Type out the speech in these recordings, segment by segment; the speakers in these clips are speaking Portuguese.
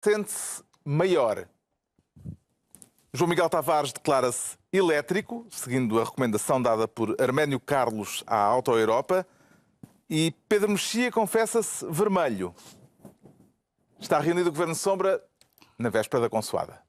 sente-se maior. João Miguel Tavares declara-se elétrico, seguindo a recomendação dada por Arménio Carlos à Auto Europa, e Pedro Mexia confessa-se vermelho. Está reunido o Governo Sombra na véspera da consoada.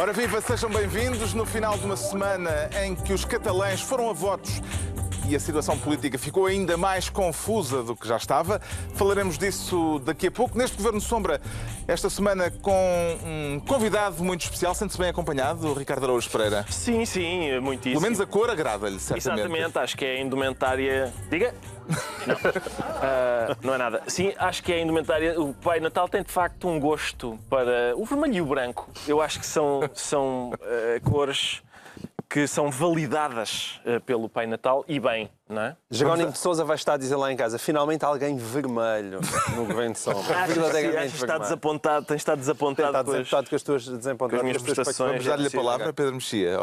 Ora viva, sejam bem-vindos no final de uma semana em que os catalães foram a votos e a situação política ficou ainda mais confusa do que já estava. Falaremos disso daqui a pouco. Neste Governo Sombra, esta semana com um convidado muito especial. Sente-se bem acompanhado, o Ricardo Araújo Pereira? Sim, muitíssimo. Pelo menos a cor agrada-lhe, certamente. Exatamente, acho que é a indumentária... Diga? Não. Não é nada. Sim, acho que é a indumentária. O Pai Natal tem de facto um gosto para o vermelho e o branco. Eu acho que são cores que são validadas pelo Pai Natal e bem, não é? Jerónimo de Sousa vai estar a dizer lá em casa, finalmente alguém vermelho no Governo de Sombra. Verdadeiramente está desapontado, tem estado desapontado com as tuas desapontadas. com as minhas prestações. Vamos dar-lhe a palavra, Pedro Mexia.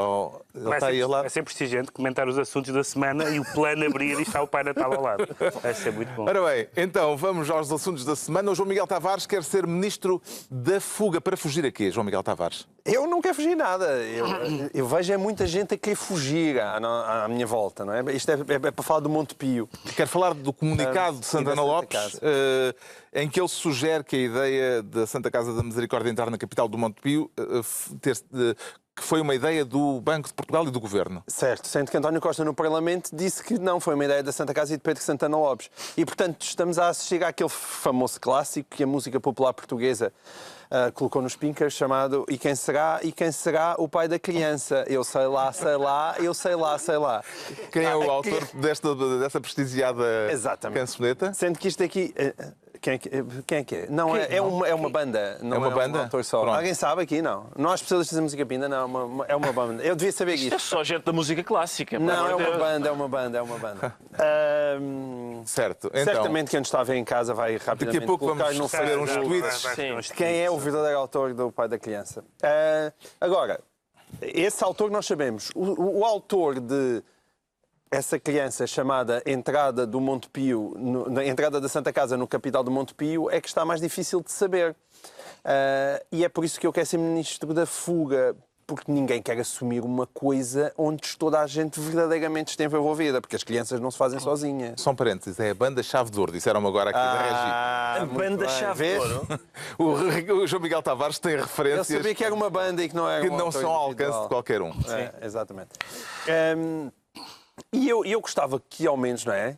Ele está aí lá. Vai ser prestigiante comentar os assuntos da semana e o plano abrir e está o Pai Natal ao lado. Vai ser muito bom. Ora bem, então vamos aos assuntos da semana. O João Miguel Tavares quer ser Ministro da Fuga. Para fugir a quê, João Miguel Tavares? Eu não quero fugir nada. Eu vejo muita gente a querer fugir à minha volta, não é? Isto é para falar do Montepio. Quero falar do comunicado de Santana Lopes, em que ele sugere que a ideia da Santa Casa da Misericórdia entrar na capital do Montepio que foi uma ideia do Banco de Portugal e do Governo. Certo, sendo que António Costa no Parlamento disse que não, foi uma ideia da Santa Casa e de Pedro Santana Lopes. E, portanto, estamos a assistir àquele famoso clássico que a música popular portuguesa colocou nos pinkers, chamado E quem será o pai da criança? Eu sei lá, eu sei lá. Quem é o autor dessa prestigiada cancioneta? Sendo que isto aqui... Quem é que é? Não, é uma banda. Não é uma banda? Um autor só. Alguém sabe aqui? Não. Não há especialistas em música pinda? Não, é uma banda. Eu devia saber isto. Isto é só gente da música clássica. Não, é uma banda. Certo. Então, certamente quem nos está a ver em casa vai rapidamente daqui a pouco vamos fazer uns tweets. Quem é o verdadeiro autor do Pai da Criança? Agora, esse autor nós sabemos. O autor de essa criança chamada entrada do Montepio, na entrada da Santa Casa no capital do Montepio, é que está mais difícil de saber. E é por isso que eu quero ser Ministro da Fuga, porque ninguém quer assumir uma coisa onde toda a gente verdadeiramente esteve envolvida, porque as crianças não se fazem sozinhas. Só um parênteses, é a banda Chave de Ouro, disseram-me agora aqui da Regi. A banda Chave de Ouro? O João Miguel Tavares tem referências... Eu sabia que era uma banda e que não era que não são ao alcance de qualquer um. Exatamente. E eu gostava que, ao menos, não é?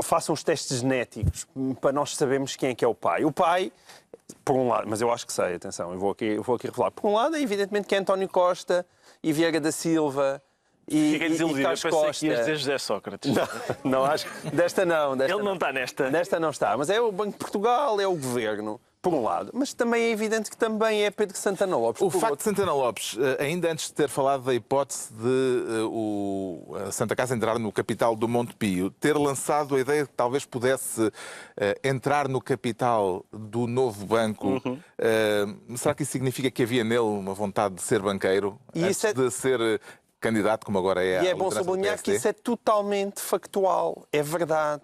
Façam os testes genéticos para nós sabermos quem é que é o pai. O pai, por um lado, mas eu acho que sei, atenção, eu vou aqui revelar. Por um lado, é evidentemente que é António Costa e Vieira da Silva e Carlos Costa. Que ias dizer José Sócrates. Não, acho que desta não. Ele não está nesta. Desta não está, mas é o Banco de Portugal, é o Governo. Por um lado, mas também é evidente que também é Pedro Santana Lopes. O facto de Santana Lopes, ainda antes de ter falado da hipótese de a Santa Casa entrar no capital do Montepio, ter lançado a ideia de que talvez pudesse entrar no capital do novo banco, será que isso significa que havia nele uma vontade de ser banqueiro antes de ser candidato, como agora é. E é bom sublinhar que isso é totalmente factual, é verdade.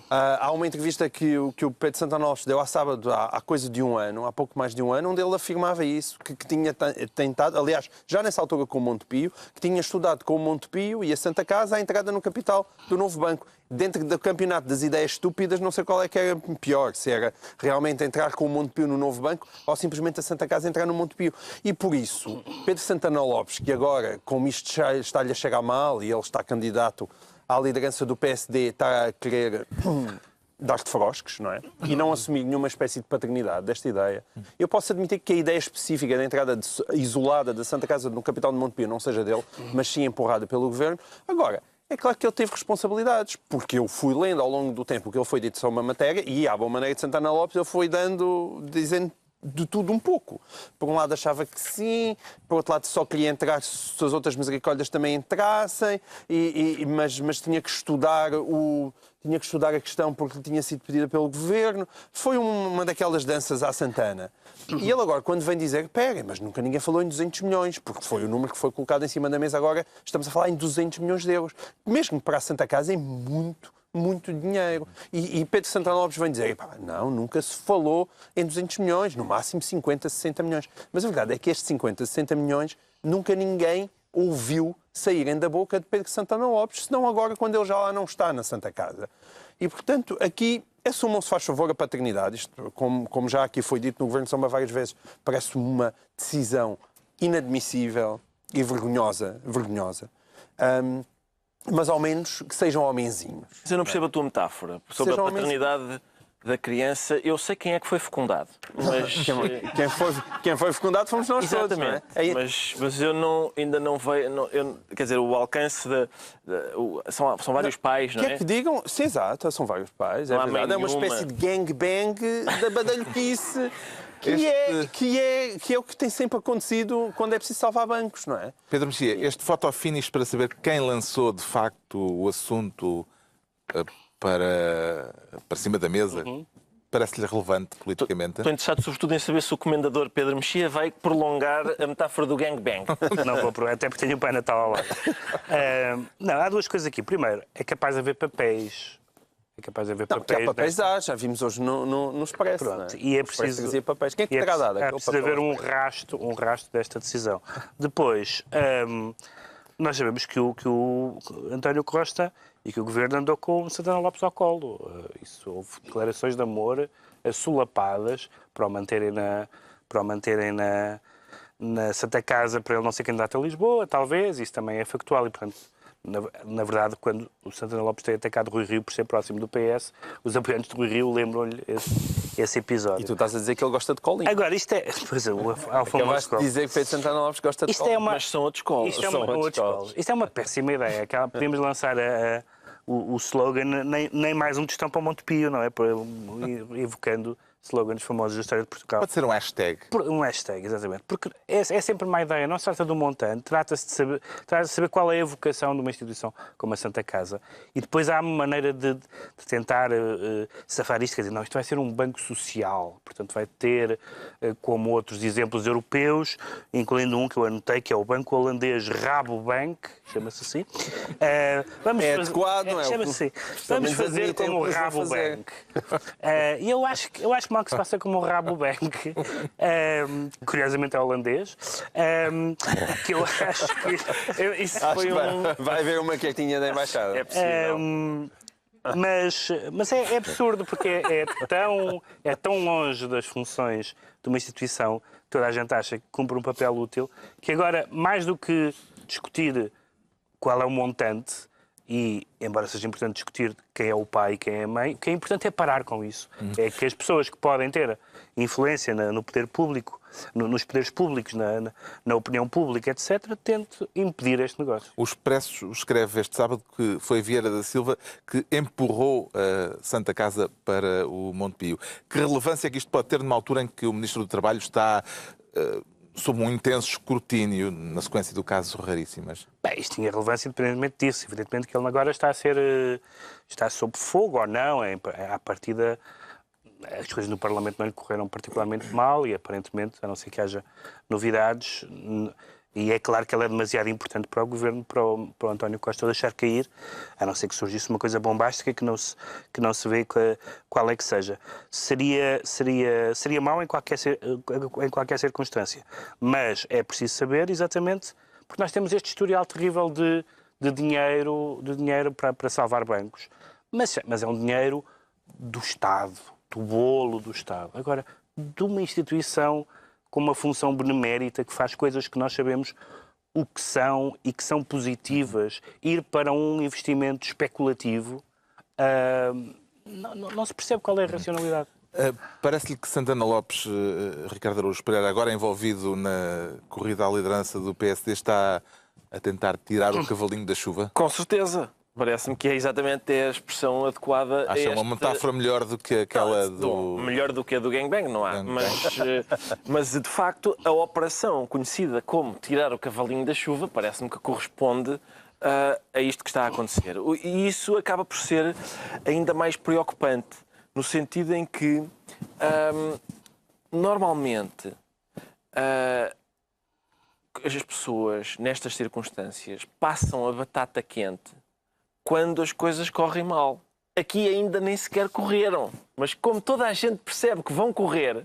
Há uma entrevista que o Pedro Santana Lopes deu há sábado, há coisa de um ano, há pouco mais de um ano, onde ele afirmava isso, que tinha tentado, aliás, já nessa altura com o Montepio, que tinha estudado com o Montepio e a Santa Casa a entrada no capital do novo banco. Dentro do campeonato das ideias estúpidas, não sei qual é que era pior, se era realmente entrar com o Montepio no novo banco ou simplesmente a Santa Casa entrar no Montepio. E por isso, Pedro Santana Lopes, que agora, como isto está-lhe a chegar mal e ele está candidato à liderança do PSD, está a querer dar-te frosques, não é? E não assumir nenhuma espécie de paternidade desta ideia. Eu posso admitir que a ideia específica da entrada isolada da Santa Casa no capital de Montepio não seja dele, mas sim empurrada pelo governo. Agora, é claro que ele teve responsabilidades, porque eu fui lendo ao longo do tempo o que ele foi dito sobre uma matéria e, à boa maneira de Santana Lopes, ele foi dizendo de tudo um pouco. Por um lado achava que sim, por outro lado só queria entrar se as outras misericórdias também entrassem, mas tinha que estudar a questão porque lhe tinha sido pedida pelo governo. Foi uma daquelas danças à Santana. E ele agora, quando vem dizer, pera, mas nunca ninguém falou em 200 milhões, porque foi o número que foi colocado em cima da mesa, agora estamos a falar em 200 milhões de euros. Mesmo para a Santa Casa é muito dinheiro. E Pedro Santana Lopes vem dizer, não, nunca se falou em 200 milhões, no máximo 50, 60 milhões. Mas a verdade é que estes 50, 60 milhões nunca ninguém ouviu saírem da boca de Pedro Santana Lopes, senão agora quando ele já lá não está na Santa Casa. E, portanto, aqui assumam-se, faz favor, a paternidade. Isto, como já aqui foi dito no Governo de Sombra várias vezes, parece-me uma decisão inadmissível e vergonhosa. Mas ao menos que sejam homenzinhos. Mas eu não percebo a tua metáfora sobre a paternidade da criança. Eu sei quem é que foi fecundado, mas... Quem foi fecundado fomos nós todos, não é? Mas eu ainda não vejo... quer dizer, o alcance são vários pais, não é? Quer que digam? Sim, exato, são vários pais, é verdade. É uma espécie de gangbang da badalhoquice que é o que tem sempre acontecido quando é preciso salvar bancos, não é? Pedro Mexia, este fotofinish para saber quem lançou de facto o assunto para cima da mesa, parece-lhe relevante politicamente? Estou interessado sobretudo em saber se o comendador Pedro Mexia vai prolongar a metáfora do gangbang. Não vou provar, até porque tenho o Pai Natal ao lado. Não, há duas coisas aqui. Primeiro, é capaz de haver papéis. Há papéis já vimos hoje no Expresso. Pronto, não é? e é preciso Trazia papéis. Quem é que terá dado? É preciso haver um rastro desta decisão. Depois, nós sabemos que o António Costa e que o Governo andou com Santana Lopes ao colo. Isso, houve declarações de amor assolapadas para o manterem na Santa Casa, para ele não ser candidato a Lisboa, talvez. Isso também é factual e, portanto, na verdade, quando o Santana Lopes tem atacado Rui Rio por ser próximo do PS, os apoiantes de Rui Rio lembram-lhe esse episódio. E tu estás a dizer que ele gosta de colinho. Agora, isto é... Pois é, acabaste de dizer que Pedro Santana Lopes gosta de colinho. Mas são outros colos. Isto é uma péssima ideia. Podemos lançar o slogan nem mais um tostão para o Montepio, não é? Evocando slogans famosos da história de Portugal. Pode ser um hashtag. Um hashtag, exatamente. Porque é sempre uma ideia. Não se trata do montante, trata-se de saber qual é a vocação de uma instituição como a Santa Casa. E depois há uma maneira de tentar safar isto. Quer dizer, não, isto vai ser um banco social. Portanto, vai ter, como outros exemplos europeus, incluindo um que eu anotei, que é o banco holandês Rabobank, chama-se assim. Adequado, não é? Chama-se assim. Vamos fazer como o Rabobank. E eu acho que mal que se passa como o Rabobank, curiosamente é holandês, que eu acho que isso foi vai haver uma quietinha da embaixada. É possível. Mas é absurdo, porque é tão longe das funções de uma instituição que toda a gente acha que cumpre um papel útil, que agora, mais do que discutir qual é o montante, e, embora seja importante discutir quem é o pai e quem é a mãe, o que é importante é parar com isso. É que as pessoas que podem ter influência no poder público, nos poderes públicos, na opinião pública, etc., tente impedir este negócio. O Expresso escreve este sábado que foi Vieira da Silva que empurrou a Santa Casa para o Montepio. Que relevância é que isto pode ter numa altura em que o Ministro do Trabalho está... sob um intenso escrutínio na sequência do caso Raríssimas? Bem, isto tinha relevância independentemente disso. Evidentemente que ele agora está sob fogo ou não. À partida, as coisas no Parlamento não lhe correram particularmente mal e, aparentemente, a não ser que haja novidades, e é claro que ele é demasiado importante para o Governo, para o António Costa deixar cair, a não ser que surgisse uma coisa bombástica que não se vê qual é que seja. Seria mau em qualquer circunstância, mas é preciso saber exatamente, porque nós temos este historial terrível de dinheiro para salvar bancos, mas é um dinheiro do Estado, do bolo do Estado. Agora, de uma instituição com uma função benemérita que faz coisas que nós sabemos o que são e que são positivas, ir para um investimento especulativo Não se percebe qual é a racionalidade. Parece-lhe que Santana Lopes, Ricardo Araújo Pereira, agora envolvido na corrida à liderança do PSD, está a tentar tirar o cavalinho da chuva? Com certeza. Parece-me que é exatamente a expressão adequada. Acha uma metáfora melhor do que aquela do... Melhor do que a do gangbang, não há. Mas, de facto, a operação conhecida como tirar o cavalinho da chuva parece-me que corresponde a isto que está a acontecer. E isso acaba por ser ainda mais preocupante, no sentido em que, normalmente, as pessoas, nestas circunstâncias, passam a batata quente quando as coisas correm mal. Aqui ainda nem sequer correram. Mas como toda a gente percebe que vão correr,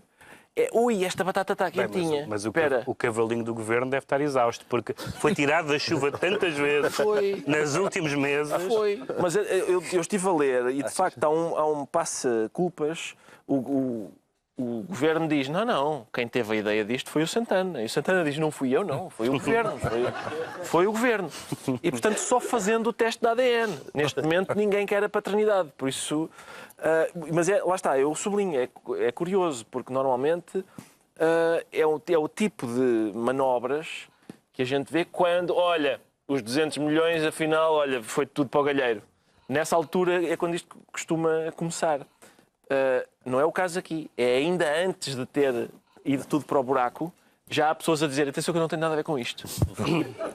ui, esta batata está quentinha. Mas o cavalinho do governo deve estar exausto, porque foi tirado da chuva tantas vezes nos últimos meses. Foi. Mas eu estive a ler e, de facto, há um passe-culpas. O governo diz, não, quem teve a ideia disto foi o Santana. E o Santana diz, não fui eu, não, foi o governo. Foi o governo. E, portanto, só fazendo o teste de ADN. Neste momento, ninguém quer a paternidade. Por isso... mas lá está, eu sublinho, é curioso, porque normalmente é o tipo de manobras que a gente vê quando, olha, os 200 milhões, afinal, olha, foi tudo para o galheiro. Nessa altura é quando isto costuma começar. Não é o caso aqui. É ainda antes de ter ido tudo para o buraco, já há pessoas a dizer, atenção que eu não tenho nada a ver com isto.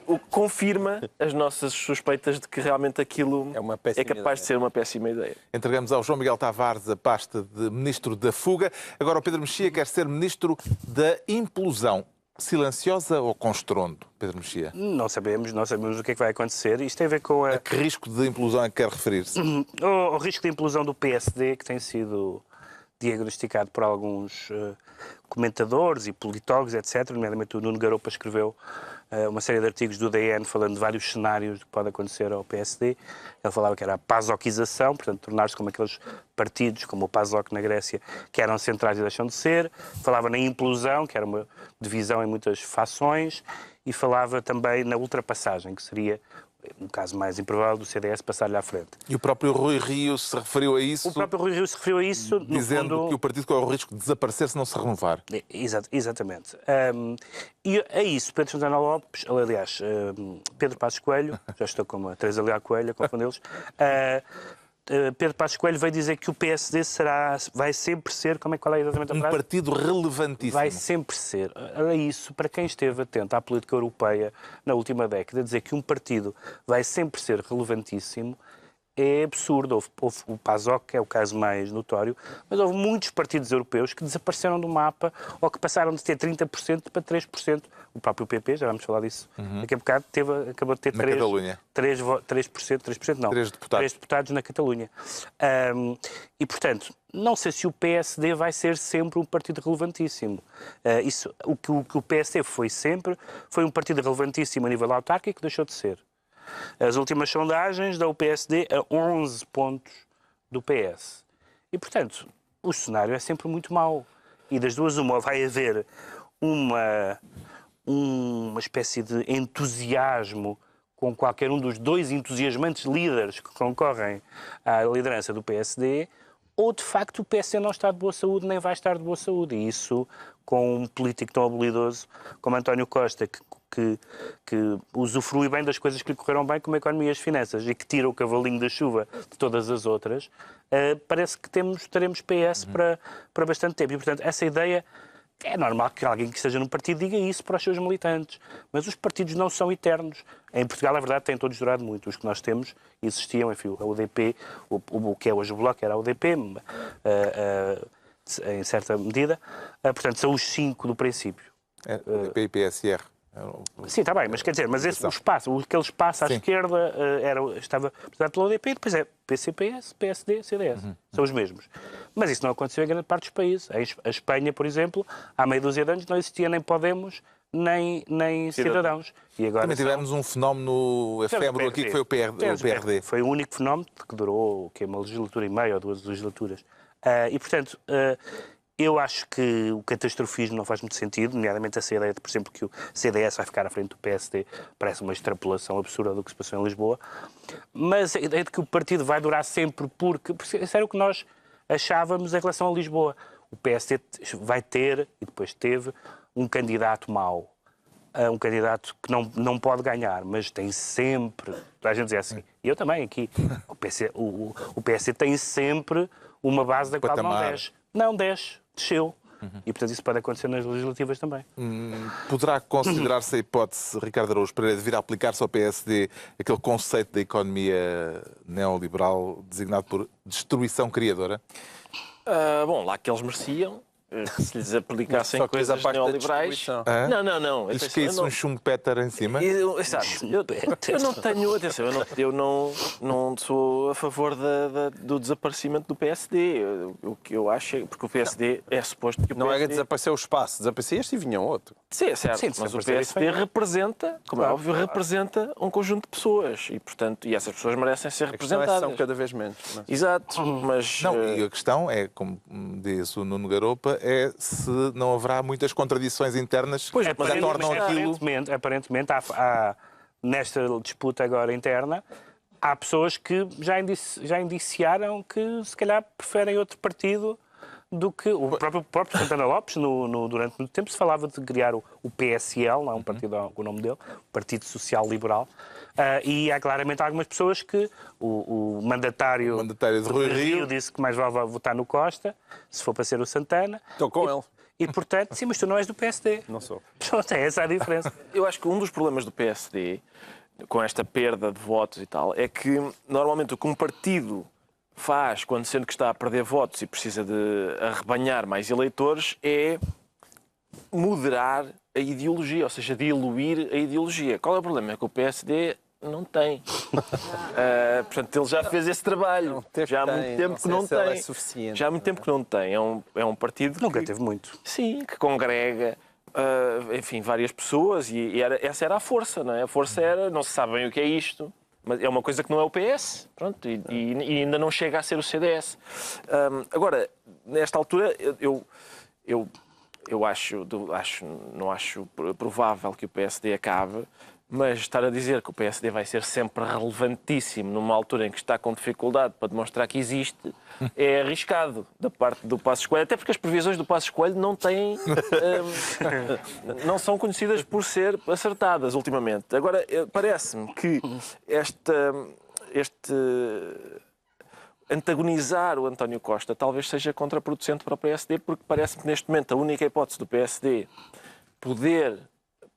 O que confirma as nossas suspeitas de que realmente aquilo é capaz de ser uma péssima ideia. Entregamos ao João Miguel Tavares a pasta de Ministro da Fuga. Agora o Pedro Mexia quer ser Ministro da Implosão. Silenciosa ou com estrondo, Pedro Mexia? Não sabemos o que é que vai acontecer. Isto tem a ver com a que risco de implosão é que quer referir-se? O risco de implosão do PSD, que tem sido diagnosticado por alguns comentadores e politólogos, etc. Nomeadamente o Nuno Garopa escreveu uma série de artigos do DN falando de vários cenários do que pode acontecer ao PSD. Ele falava que era a pasoquização, portanto, tornar-se como aqueles partidos, como o PASOK na Grécia, que eram centrais e deixam de ser. Falava na implosão, que era uma divisão em muitas fações. E falava também na ultrapassagem, que seria um caso mais improvável do CDS passar-lhe à frente. E o próprio Rui Rio se referiu a isso? O próprio Rui Rio se referiu a isso, dizendo no fundo, que o partido corre o risco de desaparecer se não se renovar. Exatamente. E é isso, Pedro Santana Lopes, aliás, Pedro Passos Coelho, já estou com a Teresa Leal Coelho, a confundê-los, Pedro Passos Coelho veio dizer que o PSD vai sempre ser, qual é exatamente a frase? Um partido relevantíssimo. Vai sempre ser. Era isso, para quem esteve atento à política europeia na última década, dizer que um partido vai sempre ser relevantíssimo é absurdo. Houve o PASOK, que é o caso mais notório, mas houve muitos partidos europeus que desapareceram do mapa ou que passaram de ter 30% para 3%. O próprio PP, já vamos falar disso daqui a bocado, acabou de ter 3%, 3% não, 3 deputados na Catalunha. E, portanto, não sei se o PSD vai ser sempre um partido relevantíssimo. O que o PSD foi sempre foi um partido relevantíssimo a nível autárquico, deixou de ser. As últimas sondagens dão o PSD a 11 pontos do PS. E, portanto, o cenário é sempre muito mau. E das duas, uma, vai haver uma espécie de entusiasmo com qualquer um dos dois entusiasmantes líderes que concorrem à liderança do PSD, ou, de facto, o PSD não está de boa saúde, nem vai estar de boa saúde. E isso, com um político tão habilidoso como António Costa, que usufrui bem das coisas que lhe correram bem, como a economia e as finanças, e que tira o cavalinho da chuva de todas as outras, parece que teremos PS para bastante tempo. E, portanto, essa ideia... É normal que alguém que esteja num partido diga isso para os seus militantes, mas os partidos não são eternos. Em Portugal, a verdade, têm todos durado muito. Os que nós temos existiam, enfim, a UDP, o que é hoje o Bloco era a UDP, em certa medida. Portanto, são os 5 do princípio. UDP e PSR. Sim, está bem, mas quer dizer, aquele espaço à esquerda estava representado pela UDP e depois é PCPS, PSD, CDS. São os mesmos. Mas isso não aconteceu em grande parte dos países. A Espanha, por exemplo, há meia dúzia de anos não existia nem Podemos, nem Cidadãos. E agora também tivemos um fenómeno efêmero aqui que foi o PRD. Foi o único fenómeno que durou uma legislatura e meia ou 2 legislaturas. E, portanto, Eu acho que o catastrofismo não faz muito sentido, nomeadamente essa ideia de, por exemplo, que o CDS vai ficar à frente do PSD, parece uma extrapolação absurda do que se passou em Lisboa. Mas a ideia de que o partido vai durar sempre porque isso era o que nós achávamos em relação a Lisboa. O PSD vai ter, e depois teve, um candidato mau. Um candidato que não pode ganhar, mas tem sempre, a gente diz assim, e eu também aqui, o PSD tem sempre uma base da qual não desce. Não desce, desceu. E, portanto, isso pode acontecer nas legislativas também. Poderá considerar-se a hipótese, Ricardo Araújo Pereira, de vir a aplicar-se ao PSD aquele conceito da economia neoliberal designado por destruição criadora? Bom, lá que eles mereciam, se lhes aplicassem coisas neoliberais... Não. Lhes caísse um chumpeter em cima? Exato. Eu não tenho... Atenção, eu não sou a favor do desaparecimento do PSD. O que eu acho é... Porque o PSD é suposto que o PSD... Não era desaparecer o espaço. Desaparecia este e vinha outro. Sim, é certo. Sim, mas o PSD representa, como é óbvio, representa um conjunto de pessoas. E, portanto, essas pessoas merecem ser representadas. São cada vez menos. Exato. Mas... Não, e a questão é, como diz o Nuno Garopa, é se não haverá muitas contradições internas que tornam aquilo... Aparentemente nesta disputa agora interna, há pessoas que já indiciaram que se calhar preferem outro partido do que o próprio Santana Lopes. Durante muito tempo se falava de criar o PSL, não é um partido com o nome dele, o Partido Social Liberal. E há claramente algumas pessoas que o mandatário de Rui Rio disse que mais vale votar no Costa, se for para ser o Santana. Estou com ele. E, portanto, sim, mas tu não és do PSD. Não sou. Pronto, é essa a diferença. Eu acho que um dos problemas do PSD, com esta perda de votos e tal, é que normalmente o que um partido faz quando sente que está a perder votos e precisa de arrebanhar mais eleitores é moderar a ideologia, ou seja, diluir a ideologia. Qual é o problema? É que o PSD não tem. Portanto, ele já fez esse trabalho. Já há muito tempo que não tem. Já há muito tempo que não tem. É um partido Nunca teve muito. Sim, que congrega, enfim, várias pessoas e essa era a força, não é? A força era, não se sabe bem o que é isto, mas é uma coisa que não é o PS, pronto, e ainda não chega a ser o CDS. Agora, nesta altura, eu não acho provável que o PSD acabe, mas estar a dizer que o PSD vai ser sempre relevantíssimo numa altura em que está com dificuldade para demonstrar que existe é arriscado da parte do Passos Coelho, até porque as previsões do Passos Coelho não são conhecidas por ser acertadas ultimamente. Agora, parece-me que este antagonizar o António Costa talvez seja contraproducente para o PSD, porque parece-me que neste momento a única hipótese do PSD poder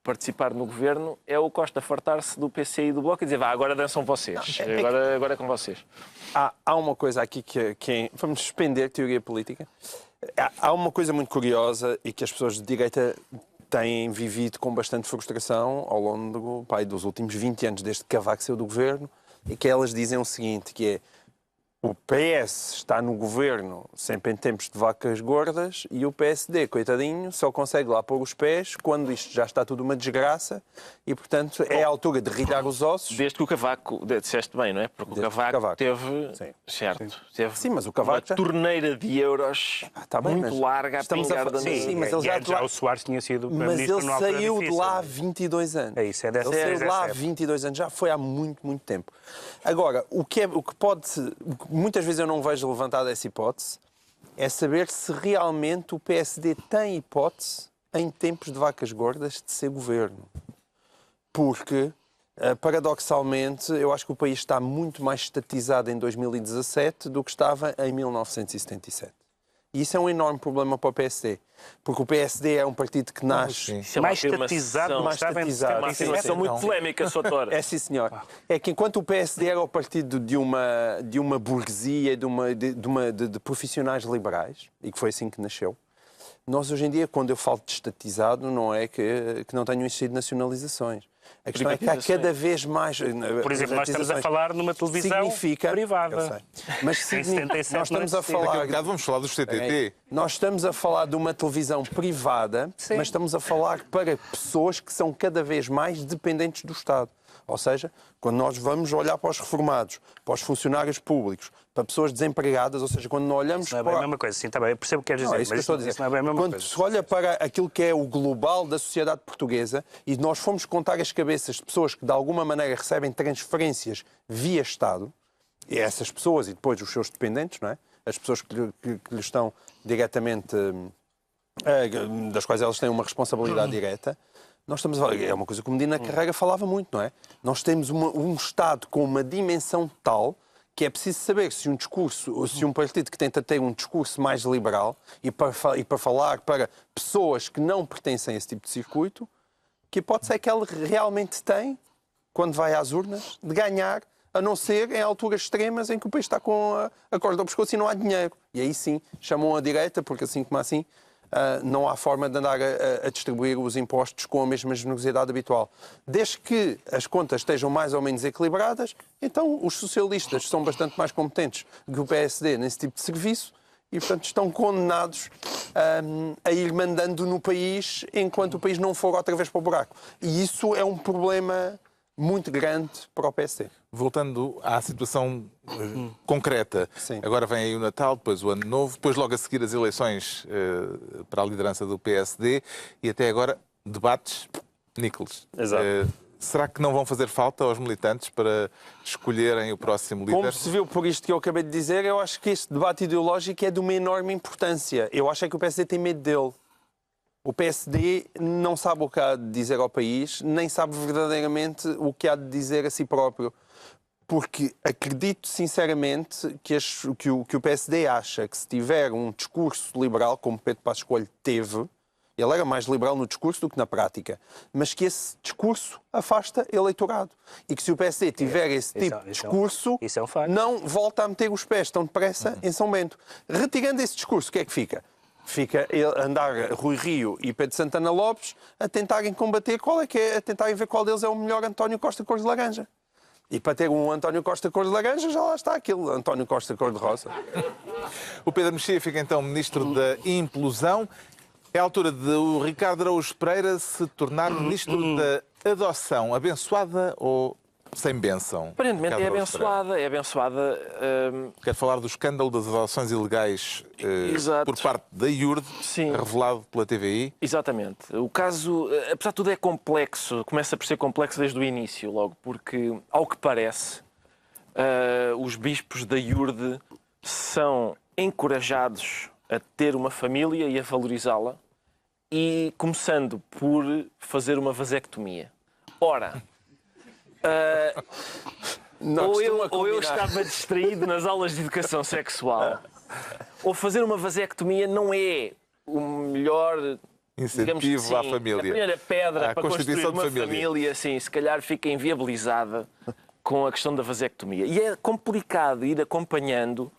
participar no governo é o Costa fartar-se do PC e do Bloco e dizer, agora dançam vocês, agora é com vocês. Há uma coisa aqui que vamos suspender teoria política. Há uma coisa muito curiosa e que as pessoas de direita têm vivido com bastante frustração ao longo dos últimos 20 anos, desde que Cavaco saiu do governo, e que elas dizem o seguinte, que é o PS está no governo sempre em tempos de vacas gordas e o PSD, coitadinho, só consegue lá pôr os pés quando isto já está tudo uma desgraça e, portanto, é a altura de rilhar os ossos. Desde que o Cavaco, disseste bem, não é? Porque o Cavaco teve, sim, certo, sim. Teve sim, mas o Cavaco uma torneira de euros muito larga a pingar da Sim, mas ele já o Soares tinha sido primeiro-ministro. Mas ele saiu de lá há 22 anos. É isso, ele saiu de lá há 22 anos, já foi há muito, muito tempo. Agora, o que pode... Muitas vezes eu não vejo levantada essa hipótese, é saber se realmente o PSD tem hipótese, em tempos de vacas gordas, de ser governo. Porque, paradoxalmente, eu acho que o país está muito mais estatizado em 2017 do que estava em 1977. E isso é um enorme problema para o PSD. Porque o PSD é um partido que nasce... mais estatizado. Uma afirmação muito polémica, Soutor. É, sim, senhor. É que enquanto o PSD era o partido de uma burguesia, de profissionais liberais, e que foi assim que nasceu, nós hoje em dia, quando eu falo de estatizado, não é que não tenham existido nacionalizações. A questão é que há cada vez mais... Por exemplo, nós estamos a falar numa televisão privada. Mas nós estamos a falar... Vamos falar dos CTT. Nós estamos a falar de uma televisão privada, Sim. mas estamos a falar para pessoas que são cada vez mais dependentes do Estado. Ou seja, quando nós vamos olhar para os reformados, para os funcionários públicos, para pessoas desempregadas, ou seja, quando nós olhamos Isso não é para... bem a mesma coisa, sim, está bem, eu percebo o que queres dizer, Não, é isso que eu mas estou a dizer. isso não é bem a mesma Quando coisa. se olha para aquilo que é o global da sociedade portuguesa e nós fomos contar as cabeças de pessoas que de alguma maneira recebem transferências via Estado, e essas pessoas e depois os seus dependentes, não é? As pessoas que lhe estão diretamente, das quais elas têm uma responsabilidade direta, nós estamos a falar, é uma coisa que o Medina Carreira falava muito, não é? Nós temos um Estado com uma dimensão tal que é preciso saber se um discurso, ou se um partido que tenta ter um discurso mais liberal e para falar para pessoas que não pertencem a esse tipo de circuito, que hipótese é que ele realmente tem, quando vai às urnas, de ganhar, a não ser em alturas extremas em que o país está com a corda ao pescoço e não há dinheiro. E aí sim, chamam a direita, porque assim como assim, não há forma de andar a distribuir os impostos com a mesma generosidade habitual. Desde que as contas estejam mais ou menos equilibradas, então os socialistas são bastante mais competentes que o PSD nesse tipo de serviço e, portanto, estão condenados a ir mandando no país enquanto o país não for outra vez para o buraco. E isso é um problema muito grande para o PSD. Voltando à situação concreta, Sim. agora vem aí o Natal, depois o Ano Novo, depois logo a seguir as eleições para a liderança do PSD e até agora debates Nicholas. Exato. Será que não vão fazer falta aos militantes para escolherem o próximo líder? Como se viu por isto que eu acabei de dizer, eu acho que este debate ideológico é de uma enorme importância. Eu acho é que o PSD tem medo dele. O PSD não sabe o que há de dizer ao país, nem sabe verdadeiramente o que há de dizer a si próprio. Porque acredito sinceramente que o PSD acha que se tiver um discurso liberal, como Pedro Passos Coelho teve, ele era mais liberal no discurso do que na prática, mas que esse discurso afasta eleitorado. E que se o PSD tiver esse tipo de discurso, isso é um facto. não volta a meter os pés tão depressa em São Bento. Retirando esse discurso, o que é que fica? Fica andar Rui Rio e Pedro Santana Lopes a tentarem combater a tentarem ver qual deles é o melhor António Costa cor de laranja. E para ter um António Costa cor de laranja, já lá está aquele António Costa cor de rosa. O Pedro Mexia fica então ministro da implosão. É a altura de o Ricardo Araújo Pereira se tornar ministro da adoção. Abençoada ou sem bênção? Aparentemente Ricardo é Araújo Pereira. abençoada, é abençoada. Quero falar do escândalo das adoções ilegais Exato. por parte da IURD, Sim. revelado pela TVI. Exatamente. O caso, apesar de tudo, é complexo. Começa por ser complexo desde o início, logo, porque, ao que parece, os bispos da IURD são encorajados a ter uma família e a valorizá-la, e começando por fazer uma vasectomia. Ora, ou eu estava distraído nas aulas de educação sexual, ou fazer uma vasectomia não é o melhor Incentivo digamos que à sim, família. A primeira pedra À para construir constituição de uma família. família, sim, se calhar fica inviabilizada com a questão da vasectomia. E é complicado ir acompanhando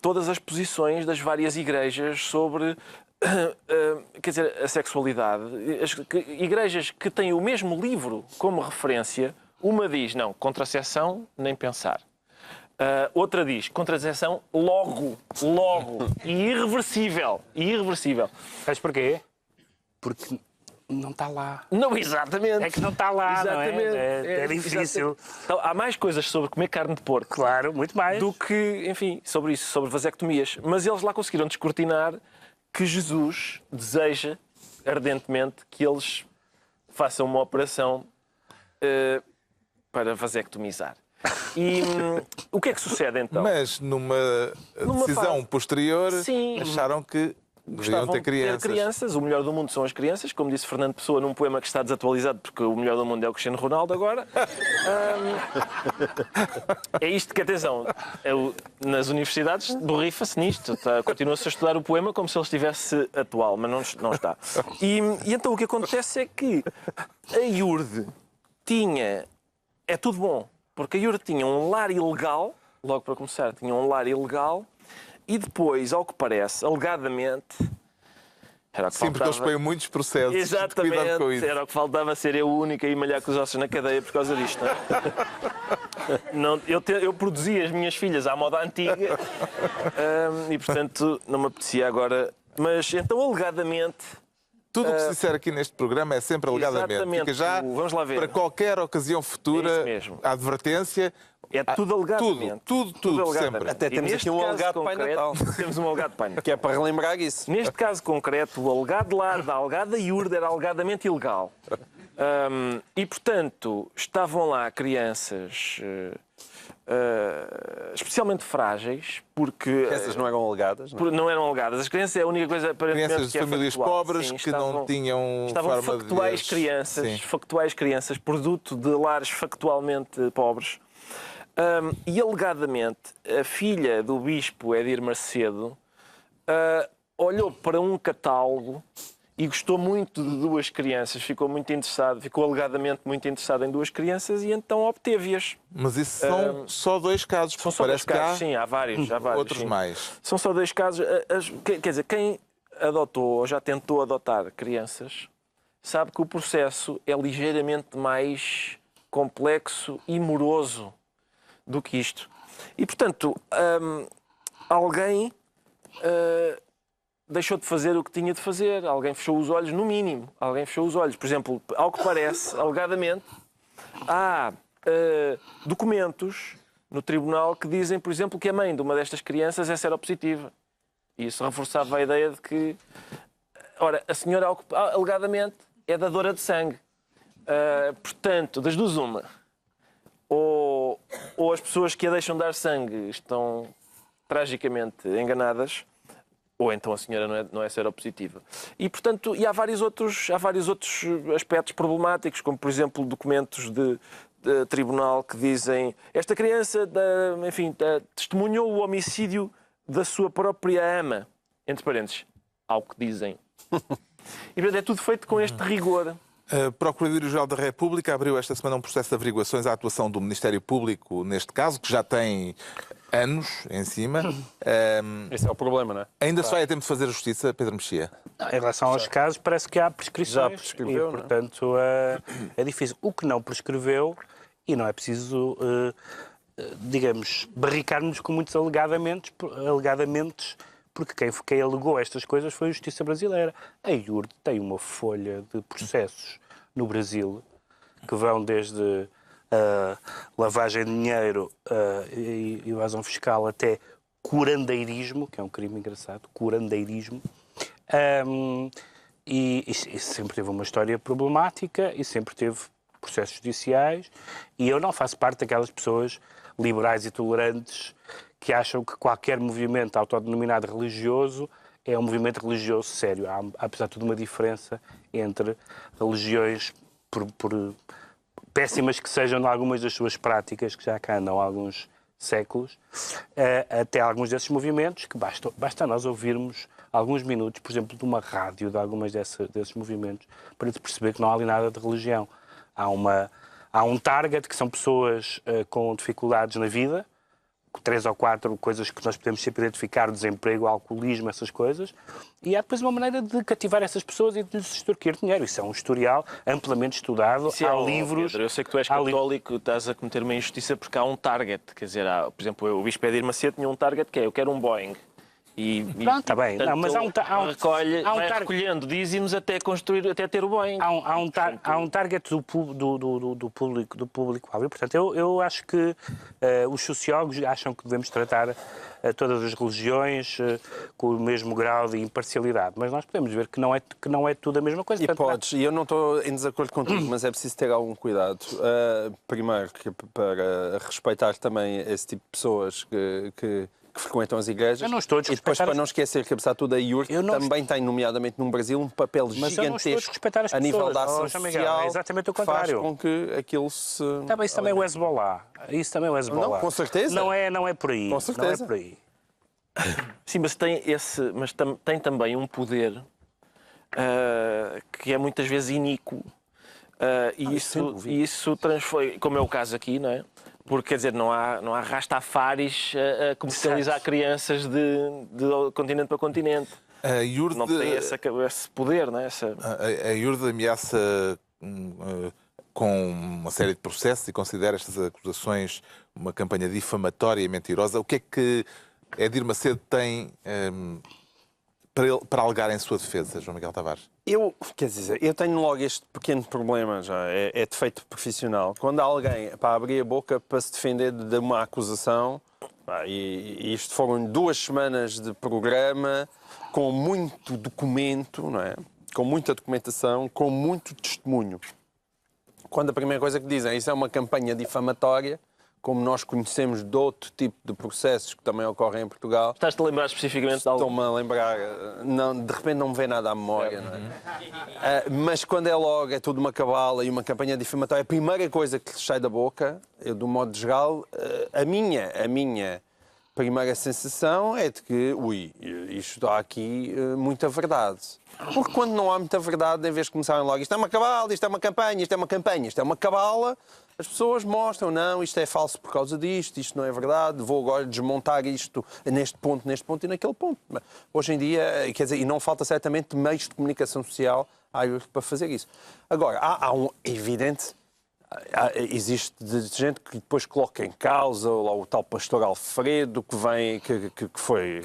todas as posições das várias igrejas sobre quer dizer, a sexualidade. Igrejas que têm o mesmo livro como referência, uma diz, não, contracepção, nem pensar. Outra diz, contracepção logo, e irreversível. Sabes porquê? Porque não está lá. Não, exatamente. É que não está lá, Exatamente. não é? É difícil. Então, há mais coisas sobre comer carne de porco Claro, muito mais. do que, enfim, sobre isso, sobre vasectomias. Mas eles lá conseguiram descortinar que Jesus deseja ardentemente que eles façam uma operação para vasectomizar. E o que é que sucede então? Mas numa decisão fase- posterior, Sim. acharam que deveriam Gostavam ter de ter crianças. O melhor do mundo são as crianças, como disse Fernando Pessoa num poema que está desatualizado, porque o melhor do mundo é o Cristiano Ronaldo agora. É isto que, atenção, nas universidades borrifa-se nisto. Continua-se a estudar o poema como se ele estivesse atual, mas não está. E então o que acontece é que a IURD tinha... É tudo bom, porque a IURD tinha um lar ilegal, logo para começar, tinha um lar ilegal, e depois, ao que parece, alegadamente, Era o que Sim, porque eles faltava. põem muitos processos. Cuidado com Exatamente, isso. era o que faltava ser eu o único a ir malhar com os ossos na cadeia por causa disto. Não é? Eu produzia as minhas filhas à moda antiga e, portanto, não me apetecia agora. Mas então, alegadamente. Tudo o que se disser aqui neste programa é sempre alegadamente. Exatamente. Fica já Vamos lá ver. para qualquer ocasião É futura isso mesmo. a advertência. É tudo alegadamente. Tudo, alegadamente. sempre. Até E temos neste aqui um caso alegado Pai concreto, Natal. Temos um alegado Pai Natal. Que é para relembrar isso. Neste caso concreto, o alegado lar da alegada iurde era alegadamente ilegal. E, portanto, estavam lá crianças especialmente frágeis, porque... Essas não eram alegadas, não é? Não eram alegadas. As crianças é a única coisa aparentemente Crianças de que é famílias factual. pobres Sim, que não tinham estavam forma factuais de... crianças, Sim. factuais crianças, produto de lares factualmente pobres. E alegadamente a filha do bispo Edir Macedo olhou para um catálogo e gostou muito de duas crianças, ficou alegadamente muito interessado em duas crianças e então obteve-as. Mas isso são só dois casos, São porque só dois parece que casos, há sim, há vários. outros sim. mais. São só dois casos. Quer dizer, quem adotou ou já tentou adotar crianças sabe que o processo é ligeiramente mais complexo e moroso do que isto. E, portanto, alguém deixou de fazer o que tinha de fazer. Alguém fechou os olhos, no mínimo. Alguém fechou os olhos. Por exemplo, ao que parece, alegadamente, há documentos no tribunal que dizem, por exemplo, que a mãe de uma destas crianças é seropositiva. E isso reforçava a ideia de que... Ora, a senhora, alegadamente, é dadora de sangue. Portanto, das duas uma. Ou as pessoas que a deixam dar sangue estão tragicamente enganadas, ou então a senhora não é seropositiva. E, portanto, há vários outros aspectos problemáticos, como, por exemplo, documentos de tribunal que dizem esta criança, testemunhou o homicídio da sua própria ama, entre parênteses, ao que dizem. E, portanto, é tudo feito com este rigor. A Procuradoria-Geral da República abriu esta semana um processo de averiguações à atuação do Ministério Público neste caso, que já tem anos em cima. Esse é o problema, não é? Ainda só é tempo de fazer justiça, Pedro Mexia? Em relação aos casos, parece que há prescrições. Já prescreveu, e, não é? portanto, é difícil. O que não prescreveu, e não é preciso, digamos, barricar-nos com muitos alegadamentos, porque quem alegou estas coisas foi a Justiça Brasileira. A IURD tem uma folha de processos no Brasil que vão desde lavagem de dinheiro e evasão fiscal até curandeirismo, que é um crime engraçado, curandeirismo, e sempre teve uma história problemática e sempre teve processos judiciais, e eu não faço parte daquelas pessoas liberais e tolerantes que acham que qualquer movimento autodenominado religioso é um movimento religioso sério. Há, apesar de tudo, uma diferença entre religiões, por péssimas que sejam em algumas das suas práticas, que já cá andam há alguns séculos, até alguns desses movimentos, que basta nós ouvirmos alguns minutos, por exemplo, de uma rádio de algumas desses movimentos, para perceber que não há ali nada de religião. Há um target, que são pessoas com dificuldades na vida, 3 ou 4 coisas que nós podemos sempre identificar, desemprego, alcoolismo, essas coisas, e há depois uma maneira de cativar essas pessoas e de lhes extorquir dinheiro. Isso é um historial amplamente estudado, há livros... Pedro, eu sei que tu és católico, estás a cometer uma injustiça porque há um target, quer dizer, por exemplo, o Bispo Edir Macedo tinha um target que é, eu quero um Boeing. Pronto, está bem. Portanto, Não, mas vai recolhendo dízimos até ter o Boeing. Há um target do público-alvo. Portanto, eu acho que os sociólogos acham que devemos tratar todas as religiões com o mesmo grau de imparcialidade. Mas nós podemos ver que não é tudo a mesma coisa. E eu não estou em desacordo contigo, mas é preciso ter algum cuidado. Primeiro, para respeitar também esse tipo de pessoas que frequentam as igrejas. Eu não estou a e depois, para não esquecer que, apesar de tudo, a IURD também tem, nomeadamente no Brasil, um papel gigantesco a nível da ação social. É exatamente o contrário. Faz com que aquilo se... Isso também é o Hezbollah. Isso também é o Hezbollah. Não, com certeza. Não é por aí. Com certeza. Não é por aí. Sim, mas tem também um poder que é muitas vezes iníquo. E isso transforma, como é o caso aqui, não é? Porque, quer dizer, não há rastafaris a comercializar crianças de continente para continente. A IURD, não tem esse poder, não é? a IURD ameaça com uma série de processos e considera estas acusações uma campanha difamatória e mentirosa. O que é que Edir Macedo tem para alegar em sua defesa, João Miguel Tavares? Eu tenho logo este pequeno problema, já é defeito profissional. Quando há alguém para abrir a boca para se defender de uma acusação, e isto foram 2 semanas de programa, com muito documento, não é? Com muita documentação, com muito testemunho. Quando a primeira coisa que dizem, isso é uma campanha difamatória, como nós conhecemos de outro tipo de processos que também ocorrem em Portugal. Estás-te a lembrar especificamente de algo? Estou-me a lembrar, não, de repente não me vem nada à memória, não é? Mas quando é logo, é tudo uma cabala e uma campanha difamatória, a primeira coisa que lhes sai da boca, eu, do modo geral, a minha primeira sensação é de que, isto há aqui muita verdade. Porque quando não há muita verdade, em vez de começarem logo, isto é uma cabala, isto é uma campanha, isto é uma campanha, isto é uma cabala, as pessoas mostram, não, isto é falso por causa disto, isto não é verdade, vou agora desmontar isto neste ponto e naquele ponto. Hoje em dia, quer dizer, e não falta certamente meios de comunicação social para fazer isso. Agora, há um evidente... Existe gente que depois coloca em causa o tal pastor Alfredo, que vem, que foi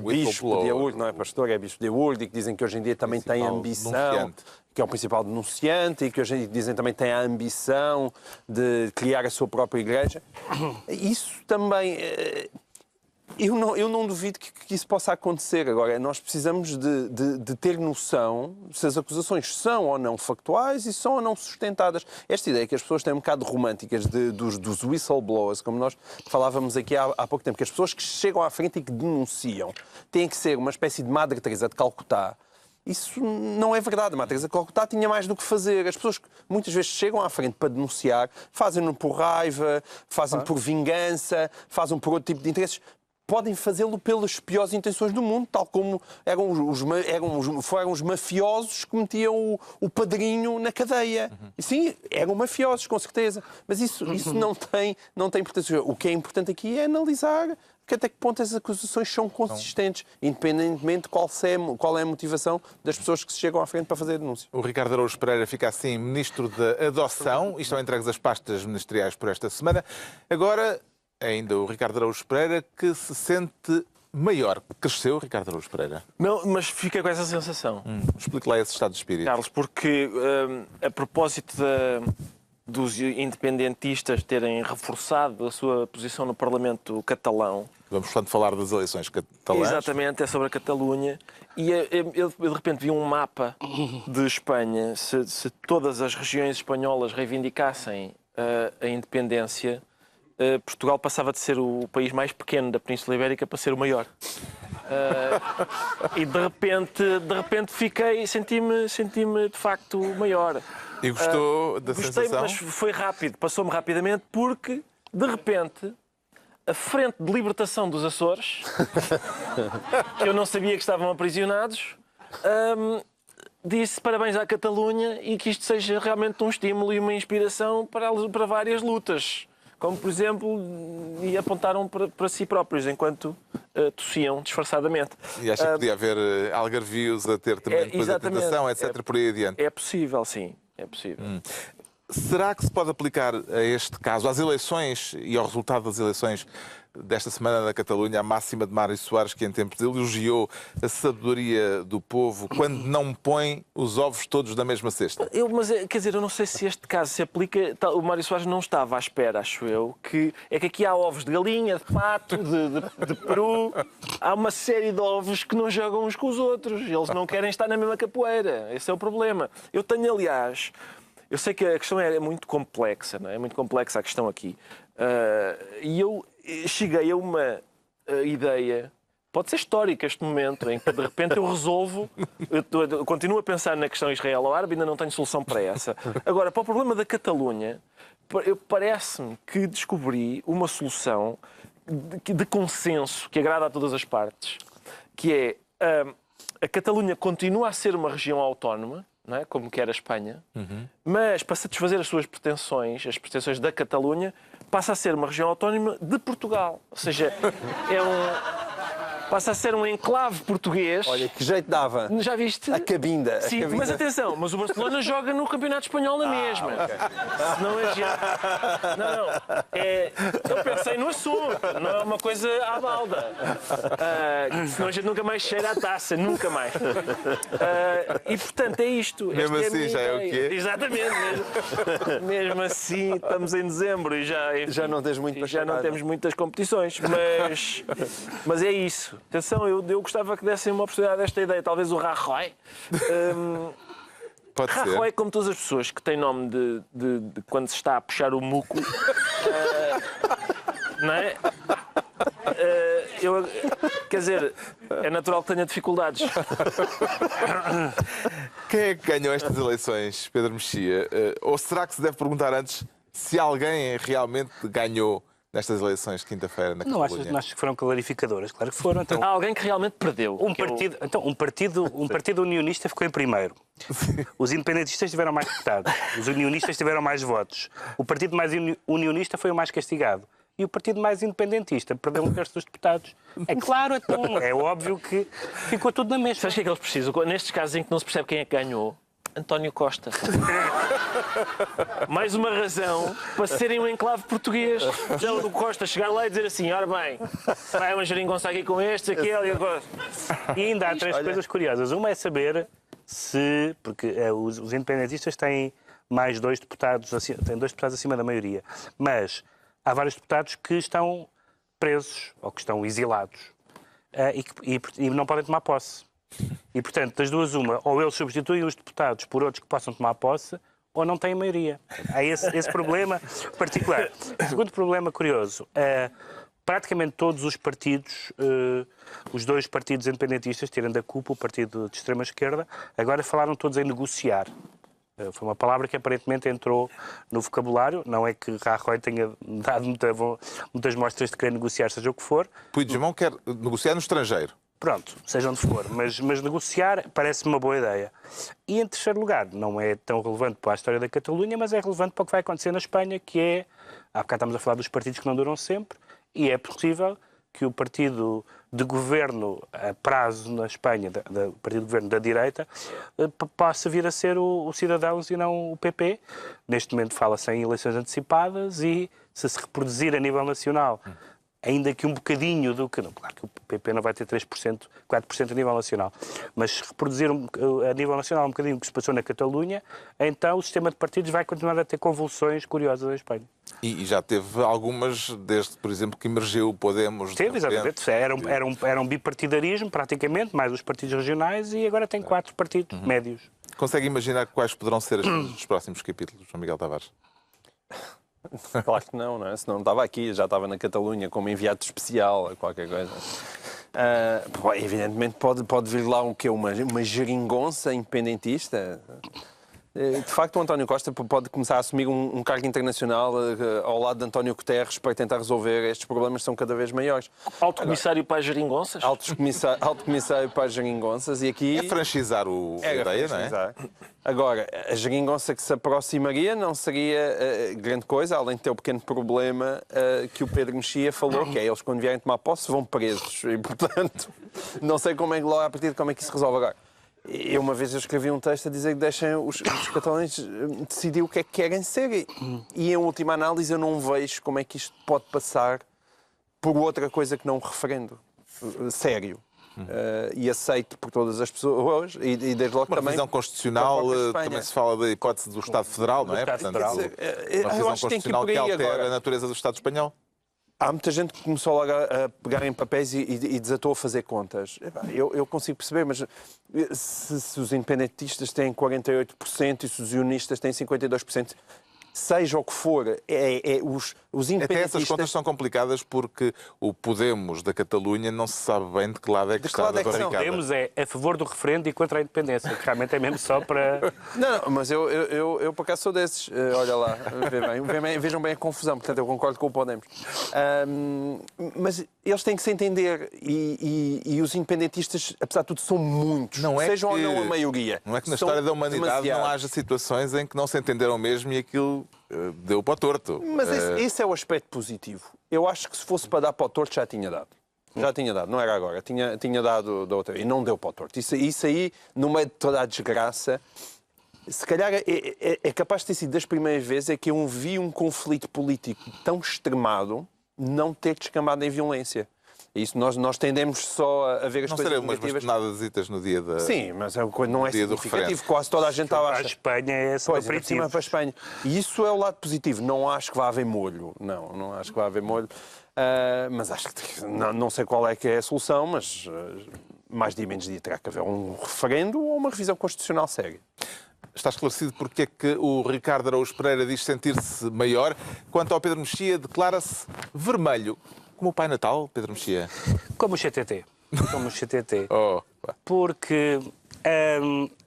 bispo de Iurde, não é pastor, é bispo de Iurde, e que dizem que hoje em dia também tem ambição, que é o principal denunciante, e que hoje em dia dizem também tem a ambição de criar a sua própria igreja. Isso também... Eu não duvido que isso possa acontecer. Agora, nós precisamos de ter noção se as acusações são ou não factuais e são ou não sustentadas. Esta ideia que as pessoas têm um bocado românticas dos whistleblowers, como nós falávamos aqui há pouco tempo, que as pessoas que chegam à frente e que denunciam têm que ser uma espécie de Madre Teresa de Calcutá. Isso não é verdade. A Madre Teresa de Calcutá tinha mais do que fazer. As pessoas que muitas vezes chegam à frente para denunciar fazem-no por raiva, fazem-no por vingança, fazem por outro tipo de interesses. Podem fazê-lo pelas piores intenções do mundo, tal como foram os mafiosos que metiam o padrinho na cadeia. Sim, eram mafiosos, com certeza. Mas isso não tem importância. O que é importante aqui é analisar até que ponto as acusações são consistentes, independentemente de qual é a motivação das pessoas que se chegam à frente para fazer a denúncia. O Ricardo Araújo Pereira fica assim Ministro da Adoção e estão entregues as pastas ministeriais por esta semana. Agora... ainda o Ricardo Araújo Pereira, que se sente maior. Cresceu, Ricardo Araújo Pereira? Não, mas fica com essa sensação. Explique lá esse estado de espírito. Carlos, porque a propósito dos independentistas terem reforçado a sua posição no Parlamento catalão... Vamos, portanto, falar das eleições catalãs. Exatamente, é sobre a Catalunha. E eu de repente vi um mapa de Espanha. Se todas as regiões espanholas reivindicassem a independência... Portugal passava de ser o país mais pequeno da Península Ibérica para ser o maior. E de repente senti-me de facto maior. E gostou da sensação? Mas foi rápido, passou-me rapidamente, porque de repente a Frente de Libertação dos Açores, que eu não sabia que estavam aprisionados, disse parabéns à Catalunha e que isto seja realmente um estímulo e uma inspiração para várias lutas. Como, por exemplo, e apontaram para si próprios, enquanto tossiam disfarçadamente. E acha que podia haver algarvios a ter também depois a tentação, etc., por aí adiante? É possível, sim. É possível. Será que se pode aplicar a este caso, às eleições e ao resultado das eleições desta semana na Catalunha, a máxima de Mário Soares, que em tempos elogiou a sabedoria do povo quando não põe os ovos todos na mesma cesta? Quer dizer, eu não sei se este caso se aplica. O Mário Soares não estava à espera, acho eu, que aqui há ovos de galinha, de pato, de peru. Há uma série de ovos que não jogam uns com os outros. Eles não querem estar na mesma capoeira. Esse é o problema. Eu tenho, aliás... Eu sei que a questão é muito complexa, não é? É muito complexa a questão aqui. E eu cheguei a uma ideia, pode ser histórica este momento, em que de repente eu resolvo, eu continuo a pensar na questão israelo-árabe e ainda não tenho solução para essa. Agora, para o problema da Catalunha, parece-me que descobri uma solução de consenso que agrada a todas as partes, que é a Catalunha continua a ser uma região autónoma, não é? Como quer a Espanha, mas para satisfazer as suas pretensões, as pretensões da Catalunha, passa a ser uma região autónoma de Portugal. Ou seja, Passa a ser um enclave português. Olha, que jeito dava. Já viste? A cabinda. Sim, mas atenção, mas o Barcelona joga no Campeonato Espanhol na mesma. Senão é já... Não. Eu pensei no assunto, não é uma coisa à balda. Senão a gente nunca mais cheira a taça, nunca mais. E portanto é isto. Mesmo Esta assim, a já é o minha quê? ideia. Exatamente. Mesmo assim, estamos em dezembro e Já não tens muito para já não chamar, temos muitas competições, mas é isso. Atenção, eu gostava que dessem uma oportunidade a esta ideia. Talvez o Rajoy. Pode Rajoy, ser. como todas as pessoas que têm nome de quando se está a puxar o muco, não é? Quer dizer, é natural que tenha dificuldades. Quem é que ganhou estas eleições, Pedro Mexia? Ou será que se deve perguntar antes se alguém realmente ganhou nestas eleições de quinta-feira na Não Catalunha? achas que foram clarificadoras? Claro que foram. Então, Há alguém que realmente perdeu. um partido unionista ficou em primeiro. Os independentistas tiveram mais deputados. Os unionistas tiveram mais votos. O partido mais unionista foi o mais castigado. E o partido mais independentista perdeu um terço dos deputados. É claro, então, é óbvio que ficou tudo na mesma. Sabes o que é que eles precisam? Nestes casos em que não se percebe quem é que ganhou, António Costa. Mais uma razão para serem um enclave português. Já o Costa chegar lá e dizer assim: ora bem, vai uma geringonça aqui com este, aquele e agora. E ainda há três coisas curiosas. Uma é saber se... Porque os independentistas têm mais dois deputados acima da maioria. Mas há vários deputados que estão presos ou que estão exilados e não podem tomar posse. E, portanto, das duas, uma, ou eles substituem os deputados por outros que possam tomar posse, ou não têm maioria. Há esse problema particular. O segundo problema curioso, praticamente todos os partidos, os dois partidos independentistas, tirando a CUP, o partido de extrema-esquerda, agora falaram todos em negociar. Foi uma palavra que aparentemente entrou no vocabulário. Não é que Rajoy tenha dado muitas mostras de querer negociar, seja o que for. Puigdemont quer negociar no estrangeiro. Pronto, seja onde for, mas negociar parece-me uma boa ideia. E em terceiro lugar, não é tão relevante para a história da Catalunha, mas é relevante para o que vai acontecer na Espanha, que é, há bocado estamos a falar dos partidos que não duram sempre, e é possível que o partido de governo a prazo na Espanha, o partido de governo da direita, possa vir a ser o Cidadãos e não o PP. Neste momento fala-se em eleições antecipadas e, se reproduzir a nível nacional, ainda que um bocadinho do que... Não, claro que o PP não vai ter 3%, 4% a nível nacional, mas reproduzir a nível nacional um bocadinho o que se passou na Catalunha, então o sistema de partidos vai continuar a ter convulsões curiosas em Espanha. E já teve algumas, desde, por exemplo, que emergiu o Podemos. Teve, exatamente. Era um bipartidarismo, praticamente, mais os partidos regionais, e agora tem 4 partidos médios. Consegue imaginar quais poderão ser os próximos capítulos, João Miguel Tavares? Claro que não, não é? Se não estava aqui, já estava na Catalunha como enviado especial a qualquer coisa. Evidentemente pode vir lá o quê? Uma geringonça independentista. De facto, o António Costa pode começar a assumir um cargo internacional ao lado de António Guterres para tentar resolver estes problemas que são cada vez maiores. Alto Comissário para as Geringonças? Alto Comissário para as Geringonças e aqui... É franchizar a ideia, não é? Agora, a geringonça que se aproximaria não seria grande coisa, além de ter o pequeno problema que o Pedro Mexia falou, que é eles quando vierem tomar posse vão presos. E, portanto, não sei como é que logo a partir de como é que isso se resolve agora. Uma vez escrevi um texto a dizer que deixem os catalães decidir o que é que querem ser. E em última análise eu não vejo como é que isto pode passar por outra coisa que não um referendo sério. E aceito por todas as pessoas e desde logo Uma também... revisão constitucional, também se fala da hipótese do Estado Federal, não é? Estado Federal. Uma revisão constitucional que altera a natureza do Estado espanhol. Há muita gente que começou logo a pegar em papéis e desatou a fazer contas. Eu consigo perceber, mas se os independentistas têm 48% e se os unionistas têm 52%, seja o que for, os independentistas... Até essas contas são complicadas porque o Podemos da Catalunha não se sabe bem de que lado é que está da barricada. Podemos é a favor do referendo e contra a independência, que realmente é mesmo só para... Não, mas eu por acaso sou desses. Olha lá, vejam bem a confusão. Portanto, eu concordo com o Podemos. Mas eles têm que se entender e os independentistas, apesar de tudo, são muitos. Sejam ou não a maioria. Não é que na história da humanidade não haja situações em que não se entenderam mesmo e aquilo deu para o torto. Mas esse é o aspecto positivo. Eu acho que se fosse para dar para o torto já tinha dado. Já tinha dado, não era agora. Tinha dado da outra. E não deu para o torto. Isso aí, no meio de toda a desgraça, se calhar é capaz de ter sido das primeiras vezes é que eu vi um conflito político tão extremado não ter descambado em violência. Isso nós tendemos só a ver as Não coisas serão umas negativas. bastonadasitas no dia da... Sim, mas não é dia do significativo. referendo. Quase toda a gente estava a A achar. Espanha é esse Pois, ainda por cima aperitivo. para a Espanha. E isso é o lado positivo. Não acho que vá haver molho. Não acho que vá haver molho. Mas acho que não sei qual é que é a solução, mas mais dia menos dia terá que haver um referendo ou uma revisão constitucional séria. Está esclarecido porque é que o Ricardo Araújo Pereira diz sentir-se maior. Quanto ao Pedro Mexia, declara-se vermelho. Como o Pai Natal, Pedro Mexia? Como o CTT. Como o CTT. Oh, pá. Porque...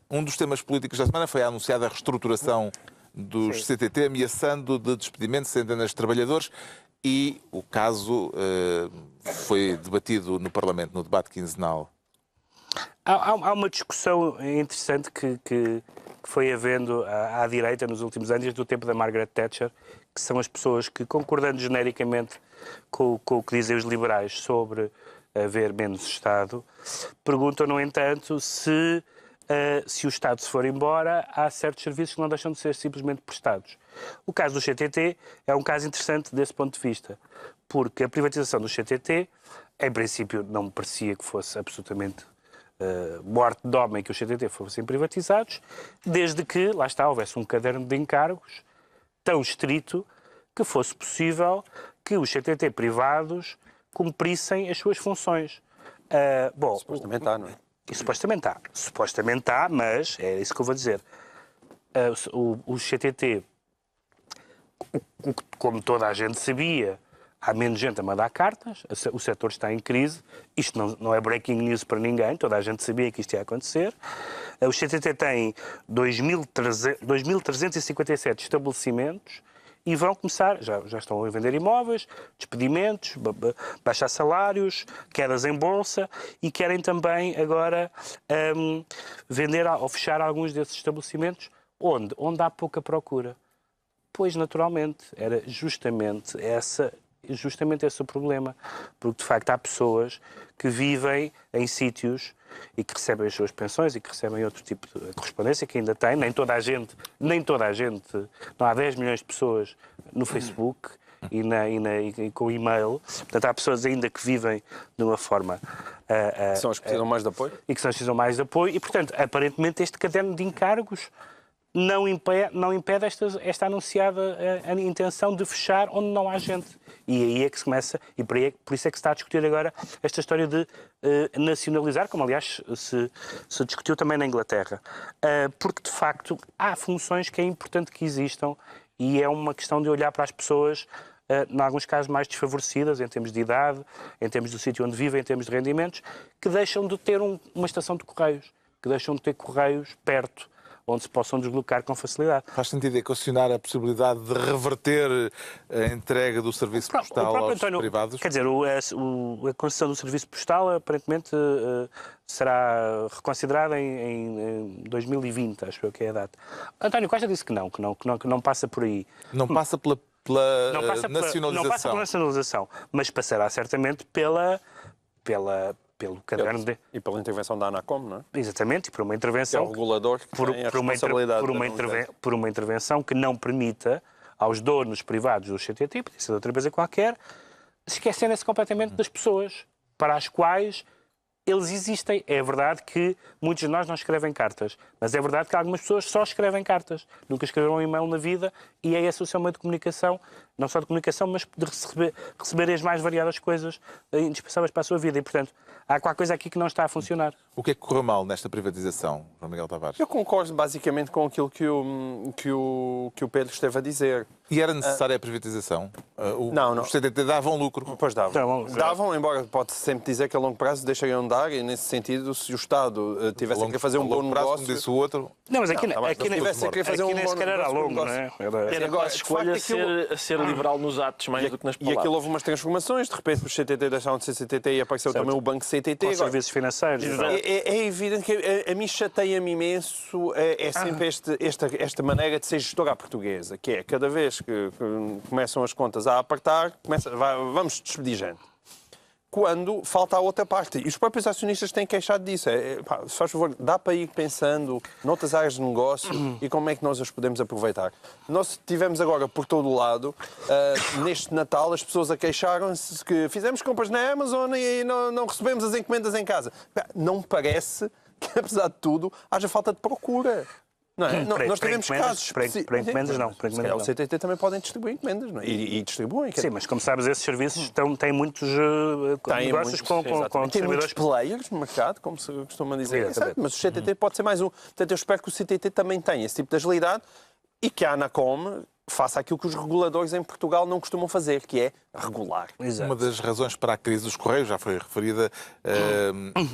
Um dos temas políticos da semana foi a anunciada reestruturação dos CTT, ameaçando de despedimento centenas de trabalhadores, e o caso foi debatido no Parlamento, no debate quinzenal. Há uma discussão interessante que foi havendo à direita nos últimos anos, desde o tempo da Margaret Thatcher, que são as pessoas que, concordando genericamente com o que dizem os liberais sobre haver menos Estado, perguntam, no entanto, se o Estado se for embora, há certos serviços que não deixam de ser simplesmente prestados. O caso do CTT é um caso interessante desse ponto de vista, porque a privatização do CTT, em princípio, não me parecia que fosse absolutamente morte de homem que os CTT fossem privatizados, desde que, lá está, houvesse um caderno de encargos tão estrito que fosse possível que os CTT privados cumprissem as suas funções. Supostamente há, não é? E supostamente há, mas é isso que eu vou dizer. O CTT, como toda a gente sabia, há menos gente a mandar cartas, o setor está em crise, isto não é breaking news para ninguém, toda a gente sabia que isto ia acontecer. O CTT tem 2.357 estabelecimentos e vão começar, já estão a vender imóveis, despedimentos, baixar salários, quedas em bolsa e querem também agora vender ou fechar alguns desses estabelecimentos. Onde há pouca procura. Pois, naturalmente, era justamente esse o problema. Porque, de facto, há pessoas que vivem em sítios e que recebem as suas pensões e que recebem outro tipo de correspondência que ainda têm. Nem toda a gente, não há 10 milhões de pessoas no Facebook e com e-mail. Portanto, há pessoas ainda que vivem de uma forma... São as que precisam mais de apoio? E que são as que precisam mais de apoio. E, portanto, aparentemente, este caderno de encargos não impede esta anunciada intenção de fechar onde não há gente. E aí é que se começa, e por isso é que se está a discutir agora esta história de nacionalizar, como aliás se discutiu também na Inglaterra. Porque, de facto, há funções que é importante que existam e é uma questão de olhar para as pessoas, em alguns casos mais desfavorecidas, em termos de idade, em termos do sítio onde vivem, em termos de rendimentos, que deixam de ter uma estação de correios, que deixam de ter correios perto, onde se possam deslocar com facilidade. Faz sentido equacionar a possibilidade de reverter a entrega do serviço postal aos privados? Quer dizer, a concessão do serviço postal aparentemente será reconsiderada em 2020, acho eu que é a data. António Costa disse que não passa por aí. Não passa pela nacionalização. Não passa pela nacionalização, mas passará certamente pelo caderno de... E pela intervenção da ANACOM, não é? Exatamente, e por uma intervenção... É o regulador que tem a responsabilidade por uma intervenção que não permita aos donos privados do CTT, podia ser de outra empresa qualquer, esquecerem-se completamente das pessoas para as quais eles existem. É verdade que muitos de nós não escrevem cartas, mas é verdade que algumas pessoas só escrevem cartas. Nunca escreveram um e-mail na vida e é esse o seu meio de comunicação, não só de comunicação, mas de receber as mais variadas coisas indispensáveis para a sua vida. E, portanto, há qualquer coisa aqui que não está a funcionar. O que é que correu mal nesta privatização, João Miguel Tavares? Eu concordo basicamente com aquilo que o Pedro esteve a dizer. E era necessária a privatização? Não. Os CTT davam lucro. Pois davam, embora pode-se sempre dizer que a longo prazo deixariam de dar, e nesse sentido, se o Estado tivesse a querer fazer um bom negócio... Como disse o outro... Não, mas aqui nem sequer era longo, não é? Era quase escolha a ser liberal nos atos mais do que nas E palavras. aquilo houve umas transformações, de repente os CTT deixaram de ser CTT e apareceu também o Banco CTT. Com serviços financeiros. É evidente que a mim chateia-me imenso sempre esta maneira de ser gestora à portuguesa, que é cada vez que começam as contas a apertar, vamos despedir gente. quando falta a outra parte. E os próprios acionistas têm queixado disso. Se faz favor, dá para ir pensando noutras áreas de negócio e como é que nós as podemos aproveitar. Nós tivemos agora por todo o lado, neste Natal, as pessoas a queixaram-se que fizemos compras na Amazon e não recebemos as encomendas em casa. Não me parece que, apesar de tudo, haja falta de procura. Não é? Nós tivemos casos. Para encomendas, não. Para encomendas, o CTT também podem distribuir encomendas, não é? E distribuem. Sim, mas como sabes, esses serviços têm muitos negócios com tem muitos distribuidores. players no mercado, como se costuma dizer. Exatamente. Certo, mas o CTT pode ser mais um. Portanto, eu espero que o CTT também tenha esse tipo de agilidade e que a Anacom faça aquilo que os reguladores em Portugal não costumam fazer, que é regular. Exato. Uma das razões para a crise dos Correios, já foi referida,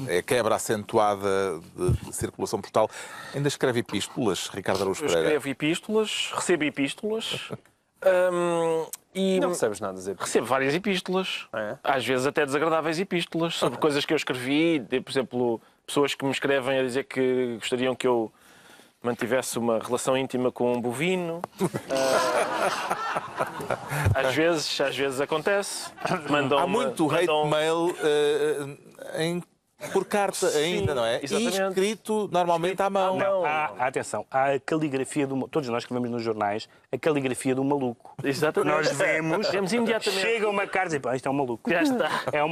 é a quebra acentuada de circulação postal. Ainda escreve epístolas, Ricardo Araújo Eu Pereira? escrevo epístolas, recebo epístolas. E Não recebes nada a dizer. recebo várias epístolas, É? às vezes até desagradáveis epístolas, sobre coisas que eu escrevi, por exemplo, pessoas que me escrevem a dizer que gostariam que eu mantivesse uma relação íntima com um bovino. Às vezes acontece. Há muito hate mail por carta ainda, não é? exatamente. E escrito normalmente à mão. Não. Atenção, há a caligrafia do... Todos nós escrevemos nos jornais a caligrafia do maluco. Exatamente. Nós vemos imediatamente. chega uma carta e diz, isto é um maluco. Já está.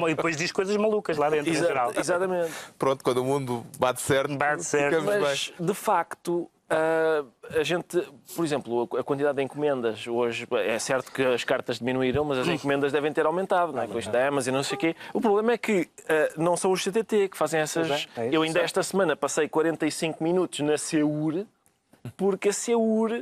E depois diz coisas malucas lá dentro, em geral. Exatamente. Pronto, quando o mundo bate certo, Bate certo. ficamos bem. Mas, de facto, a gente, por exemplo, a quantidade de encomendas hoje, é certo que as cartas diminuíram, mas as encomendas devem ter aumentado, não é? Com isto da Amazon e não sei o quê. O problema é que não são os CTT que fazem essas... Pois é isso. Eu ainda esta semana passei 45 minutos na CEUR, porque a CEUR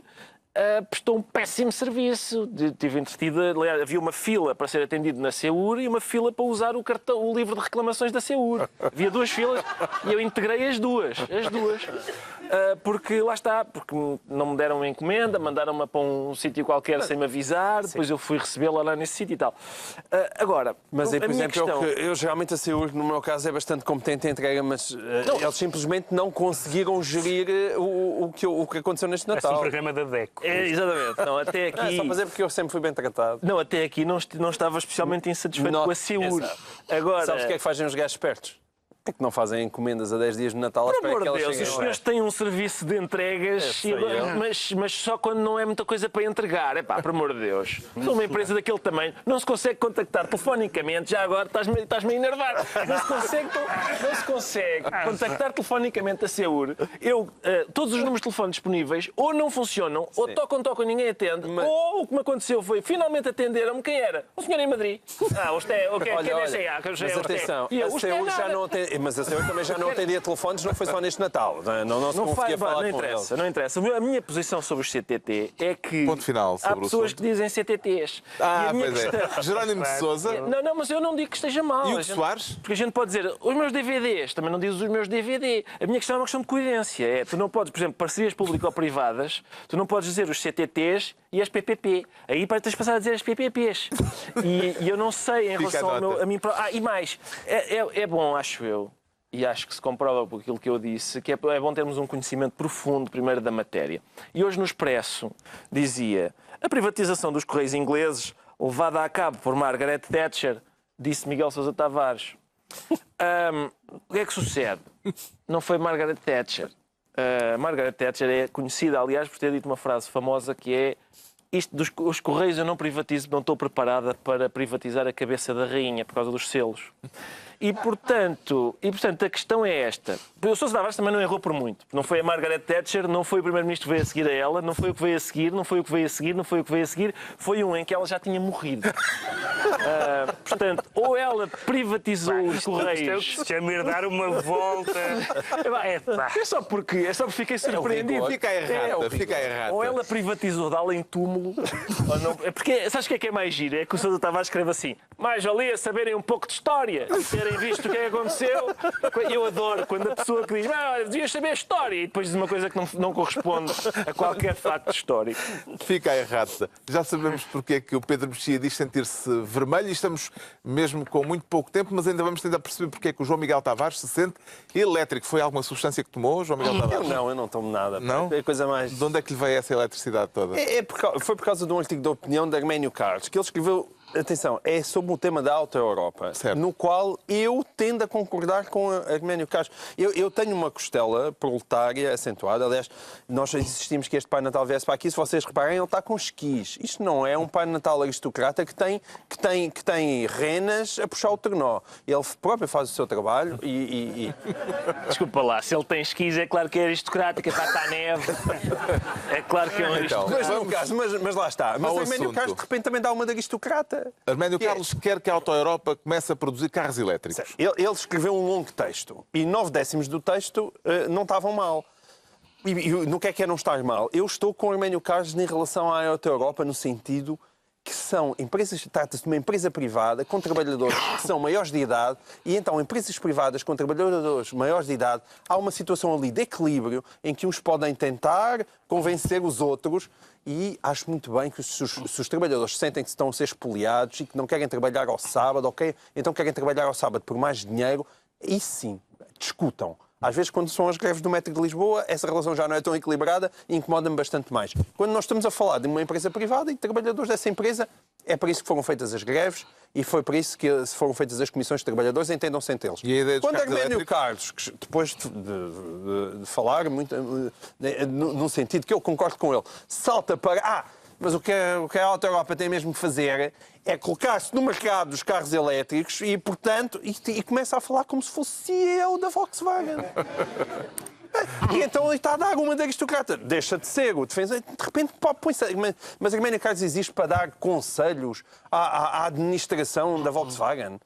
prestou um péssimo serviço. Tive entretida, aliás, havia uma fila para ser atendido na CEUR e uma fila para usar o livro de reclamações da CEUR. Havia duas filas e eu integrei as duas. Porque lá está, porque não me deram uma encomenda, mandaram-me para um sítio qualquer sem me avisar, depois eu fui recebê-la lá nesse sítio e tal. Agora, Mas aí, a por minha exemplo, questão... eu geralmente a CEUR, no meu caso, é bastante competente em entrega, mas eles simplesmente não conseguiram gerir o que aconteceu neste Parece um Natal. programa da DECO. exatamente. Não, até aqui... Só fazer porque eu sempre fui bem tratado. Não, até aqui não estava especialmente insatisfeito com a CEUR. Exato. Agora... Sabes o que é que fazem os gajos espertos? É que não fazem encomendas a 10 dias de Natal à Por espera amor que de elas Deus, os cheguem. senhores têm um serviço de entregas, sei eu. mas só quando não é muita coisa para entregar. É pá, por amor de Deus. Sou uma empresa daquele tamanho, não se consegue contactar telefonicamente, já agora estás-me a enervar. Não se consegue contactar telefonicamente a CEUR. Todos os números de telefone disponíveis ou não funcionam, ou tocam, ninguém atende, ou o que me aconteceu foi, finalmente atenderam-me, quem era? O senhor em Madrid. Mas atenção, a CEUR já não atende, mas a CEUR também já não atendia telefones, não foi só neste Natal. Não se conseguia falar com eles. Não interessa. A minha posição sobre os CTT é que Ponto final sobre há o pessoas assunto. que dizem CTTs. Pois é. Jerónimo de Sousa Não, mas eu não digo que esteja mal. e Hugo Soares. Porque a gente pode dizer os meus DVDs, também não diz os meus DVD. A minha questão é uma questão de coerência. Tu não podes, por exemplo, parcerias público-privadas, tu não podes dizer os CTTs e as PPP. Aí tens de passar a dizer as PPPs. E eu não sei em relação a mim... e mais, é bom, acho eu, e acho que se comprova por aquilo que eu disse, que é bom termos um conhecimento profundo, primeiro, da matéria. E hoje no Expresso dizia a privatização dos Correios ingleses levada a cabo por Margaret Thatcher, disse Miguel Sousa Tavares. O que é que sucede? Não foi Margaret Thatcher. Margaret Thatcher é conhecida, aliás, por ter dito uma frase famosa que é: isto os Correios eu não privatizo, não estou preparada para privatizar a cabeça da rainha por causa dos selos. E, portanto, a questão é esta. O Sousa Tavares também não errou por muito. Não foi a Margaret Thatcher, não foi o Primeiro-Ministro que veio a seguir a ela, não foi o que veio a seguir, não foi o que veio a seguir, não foi o que veio a seguir. Foi um em que ela já tinha morrido. Portanto, ou ela privatizou os Correios... Se chama ir dar uma volta. É só porque fiquei surpreendido. Fica errado. Ou ela privatizou de além túmulo, ou não. Porque sabes o que é mais giro? É que o Sousa Tavares escreve assim: mais valia saberem um pouco de história, terem visto o que é que aconteceu. Eu adoro quando a pessoa que diz devias saber a história e depois diz uma coisa que não corresponde a qualquer facto histórico. Fica a errata. Já sabemos porque é que o Pedro Mexia diz sentir-se vermelho e estamos mesmo com muito pouco tempo, mas ainda vamos tentar perceber porque é que o João Miguel Tavares se sente elétrico. Foi alguma substância que tomou, João Miguel Tavares? Eu não tomo nada. Não? É coisa mais... De onde é que lhe veio essa eletricidade toda? Foi por causa de um artigo de opinião de Arménio Carlos, que ele escreveu Atenção, é sobre o tema da Alta Europa, Certo. no qual eu tendo a concordar com Arménio Carlos. Eu tenho uma costela proletária acentuada. Aliás, nós insistimos que este Pai Natal viesse para aqui. Se vocês reparem, ele está com esquis. Isto não é um Pai Natal aristocrata que tem renas a puxar o trenó. Ele próprio faz o seu trabalho e... Desculpa lá, se ele tem esquis, é claro que é aristocrático, é para a neve. É claro que é um aristocrata. Mas, no caso, mas lá está. Mas Ao Arménio assunto. Carlos, de repente, também dá uma de aristocrata. Arménio Que é- Carlos quer que a Auto Europa comece a produzir carros elétricos. Ele escreveu um longo texto e 9/10 do texto não estavam mal. E no que é não estar mal? Eu estou com o Arménio Carlos em relação à Auto Europa no sentido que são empresas, trata-se de uma empresa privada com trabalhadores que são maiores de idade e então empresas privadas com trabalhadores maiores de idade, há uma situação ali de equilíbrio em que uns podem tentar convencer os outros e acho muito bem que se os trabalhadores sentem que estão a ser expoliados e que não querem trabalhar ao sábado, ok? Então querem trabalhar ao sábado por mais dinheiro, e sim, discutam. Às vezes, quando são as greves do metro de Lisboa, essa relação já não é tão equilibrada e incomoda-me bastante mais. Quando nós estamos a falar de uma empresa privada e de trabalhadores dessa empresa, é para isso que foram feitas as greves e foi para isso que foram feitas as comissões de trabalhadores, entendam-se entre eles. E a ideia dos Quando carros Arménio elétricos? Carlos, que depois de falar muito, no sentido que eu concordo com ele, salta para... Mas o que a Auto Europa tem mesmo que fazer é colocar-se no mercado dos carros elétricos e, portanto, e começa a falar como se fosse CEO da Volkswagen. E então ele está a dar uma de aristocrata. Deixa de ser o defensor. De repente, põe-se... Mas Arménio Carlos existe para dar conselhos à administração da Volkswagen.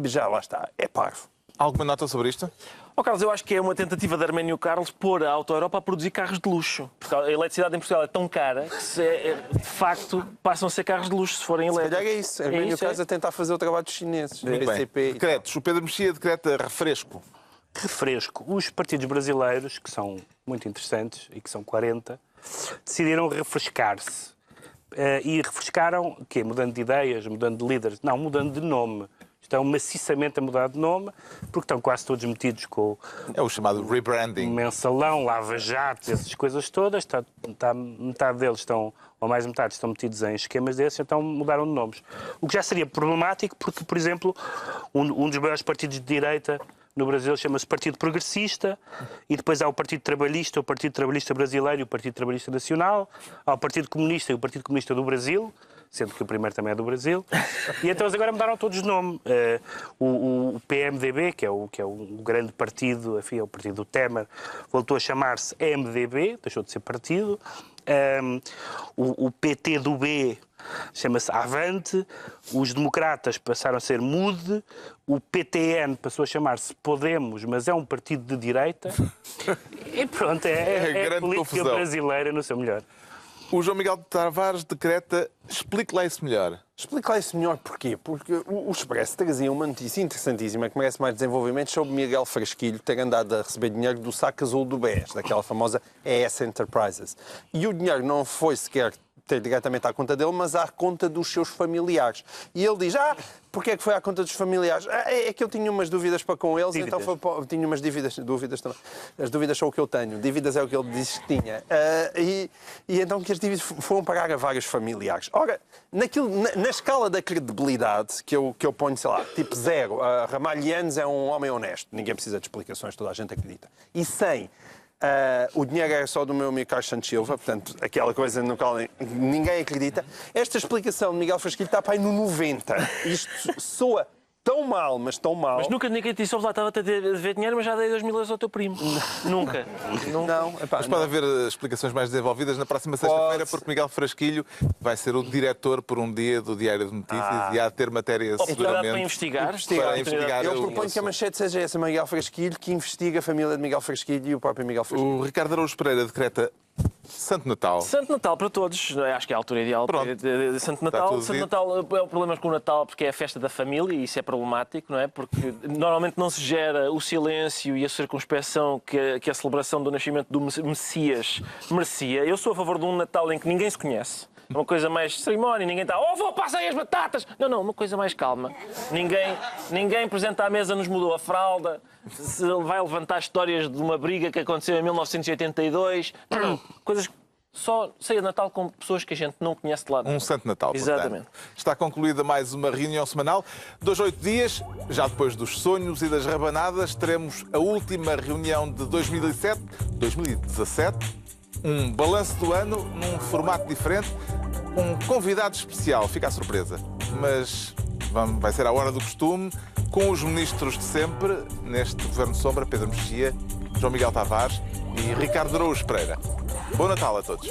Já lá está. É parvo. Alguma nota sobre isto? Oh, Carlos, eu acho que é uma tentativa de Arménio Carlos pôr a Auto Europa a produzir carros de luxo. Porque a eletricidade em Portugal é tão cara que, de facto, passam a ser carros de luxo se forem Se elétricos. calhar é isso. Arménio Carlos a tentar fazer o trabalho dos chineses. Muito bem. PCP e tal. Decretos. O Pedro Mexia decreta refresco. Refresco. Os partidos brasileiros, que são muito interessantes e que são 40, decidiram refrescar-se. E refrescaram, o quê? Mudando de ideias, mudando de líderes? Não, mudando de nome. Estão maciçamente a mudar de nome, porque estão quase todos metidos com É o chamado o rebranding. mensalão, lava-jatos, essas coisas todas. Metade deles estão, ou mais metade, estão metidos em esquemas desses, então mudaram de nomes. O que já seria problemático, porque, por exemplo, um dos maiores partidos de direita no Brasil chama-se Partido Progressista, e depois há o Partido Trabalhista, o Partido Trabalhista Brasileiro e o Partido Trabalhista Nacional, há o Partido Comunista e o Partido Comunista do Brasil, sendo que o primeiro também é do Brasil, e então eles agora mudaram todos de nome. O PMDB, que é o grande partido, enfim, é o partido do Temer, voltou a chamar-se MDB, deixou de ser partido. O PT do B chama-se Avante, os democratas passaram a ser MUD, o PTN passou a chamar-se Podemos, mas é um partido de direita. E pronto, é a grande política confusão. brasileira no seu melhor. O João Miguel de Tavares decreta... Explique lá isso melhor. Explica lá isso melhor porquê. Porque o Expresso trazia uma notícia interessantíssima que merece mais desenvolvimento sobre Miguel Frasquilho ter andado a receber dinheiro do saco azul do BES, daquela famosa ES Enterprises. E o dinheiro não foi sequer ter diretamente à conta dele, mas à conta dos seus familiares. E ele diz, porque é que foi à conta dos familiares? É que eu tinha umas dúvidas para com eles, Dívidas. então tinha umas dúvidas também. As dúvidas são o que eu tenho. Dívidas é o que ele disse que tinha. E então que as dívidas foram pagar a vários familiares. Ora, na escala da credibilidade, que eu ponho, sei lá, tipo 0, Ramalhianos é um homem honesto. Ninguém precisa de explicações, toda a gente acredita. E 100, o dinheiro era só do meu amigo Carlos Santos Silva, portanto, aquela coisa no qual ninguém acredita. Esta explicação de Miguel Frasquilho está para aí no 90. Isto soa tão mal, mas tão mal. Mas nunca ninguém te disse, lá estava a dever dinheiro, mas já dei 2.000 euros ao teu primo. Nunca. Não, epá, Mas pode haver explicações mais desenvolvidas na próxima sexta-feira, Pode. porque Miguel Frasquilho vai ser o diretor por um dia do Diário de Notícias e há de ter matérias Oportunidade para seguramente. investigar. Para investigar. Eu proponho que a manchete seja essa, Miguel Frasquilho, que investiga a família de Miguel Frasquilho e o próprio Miguel Frasquilho. O Ricardo Araújo Pereira decreta Santo Natal. Santo Natal para todos, acho que é a altura ideal Pronto. de Santo Natal. tudo Santo dito. Natal é o problema com o Natal porque é a festa da família e isso é problemático, não é? Porque normalmente não se gera o silêncio e a circunspecção que a celebração do nascimento do Messias merecia. Eu sou a favor de um Natal em que ninguém se conhece. Uma coisa mais cerimónia, ninguém está, vou, passa aí as batatas! Não, uma coisa mais calma. Ninguém presente à mesa nos mudou a fralda, se vai levantar histórias de uma briga que aconteceu em 1982. Não, coisas só ceia de Natal com pessoas que a gente não conhece de lado. Um Santo Natal, Exatamente. portanto. Está concluída mais uma reunião semanal. 2 a 8 dias, já depois dos sonhos e das rabanadas, teremos a última reunião de 2017. Um balanço do ano num formato diferente, um convidado especial. Fica a surpresa. Mas vai ser a hora do costume, com os ministros de sempre, neste Governo Sombra, Pedro Mexia, João Miguel Tavares e Ricardo Araújo Pereira. Bom Natal a todos.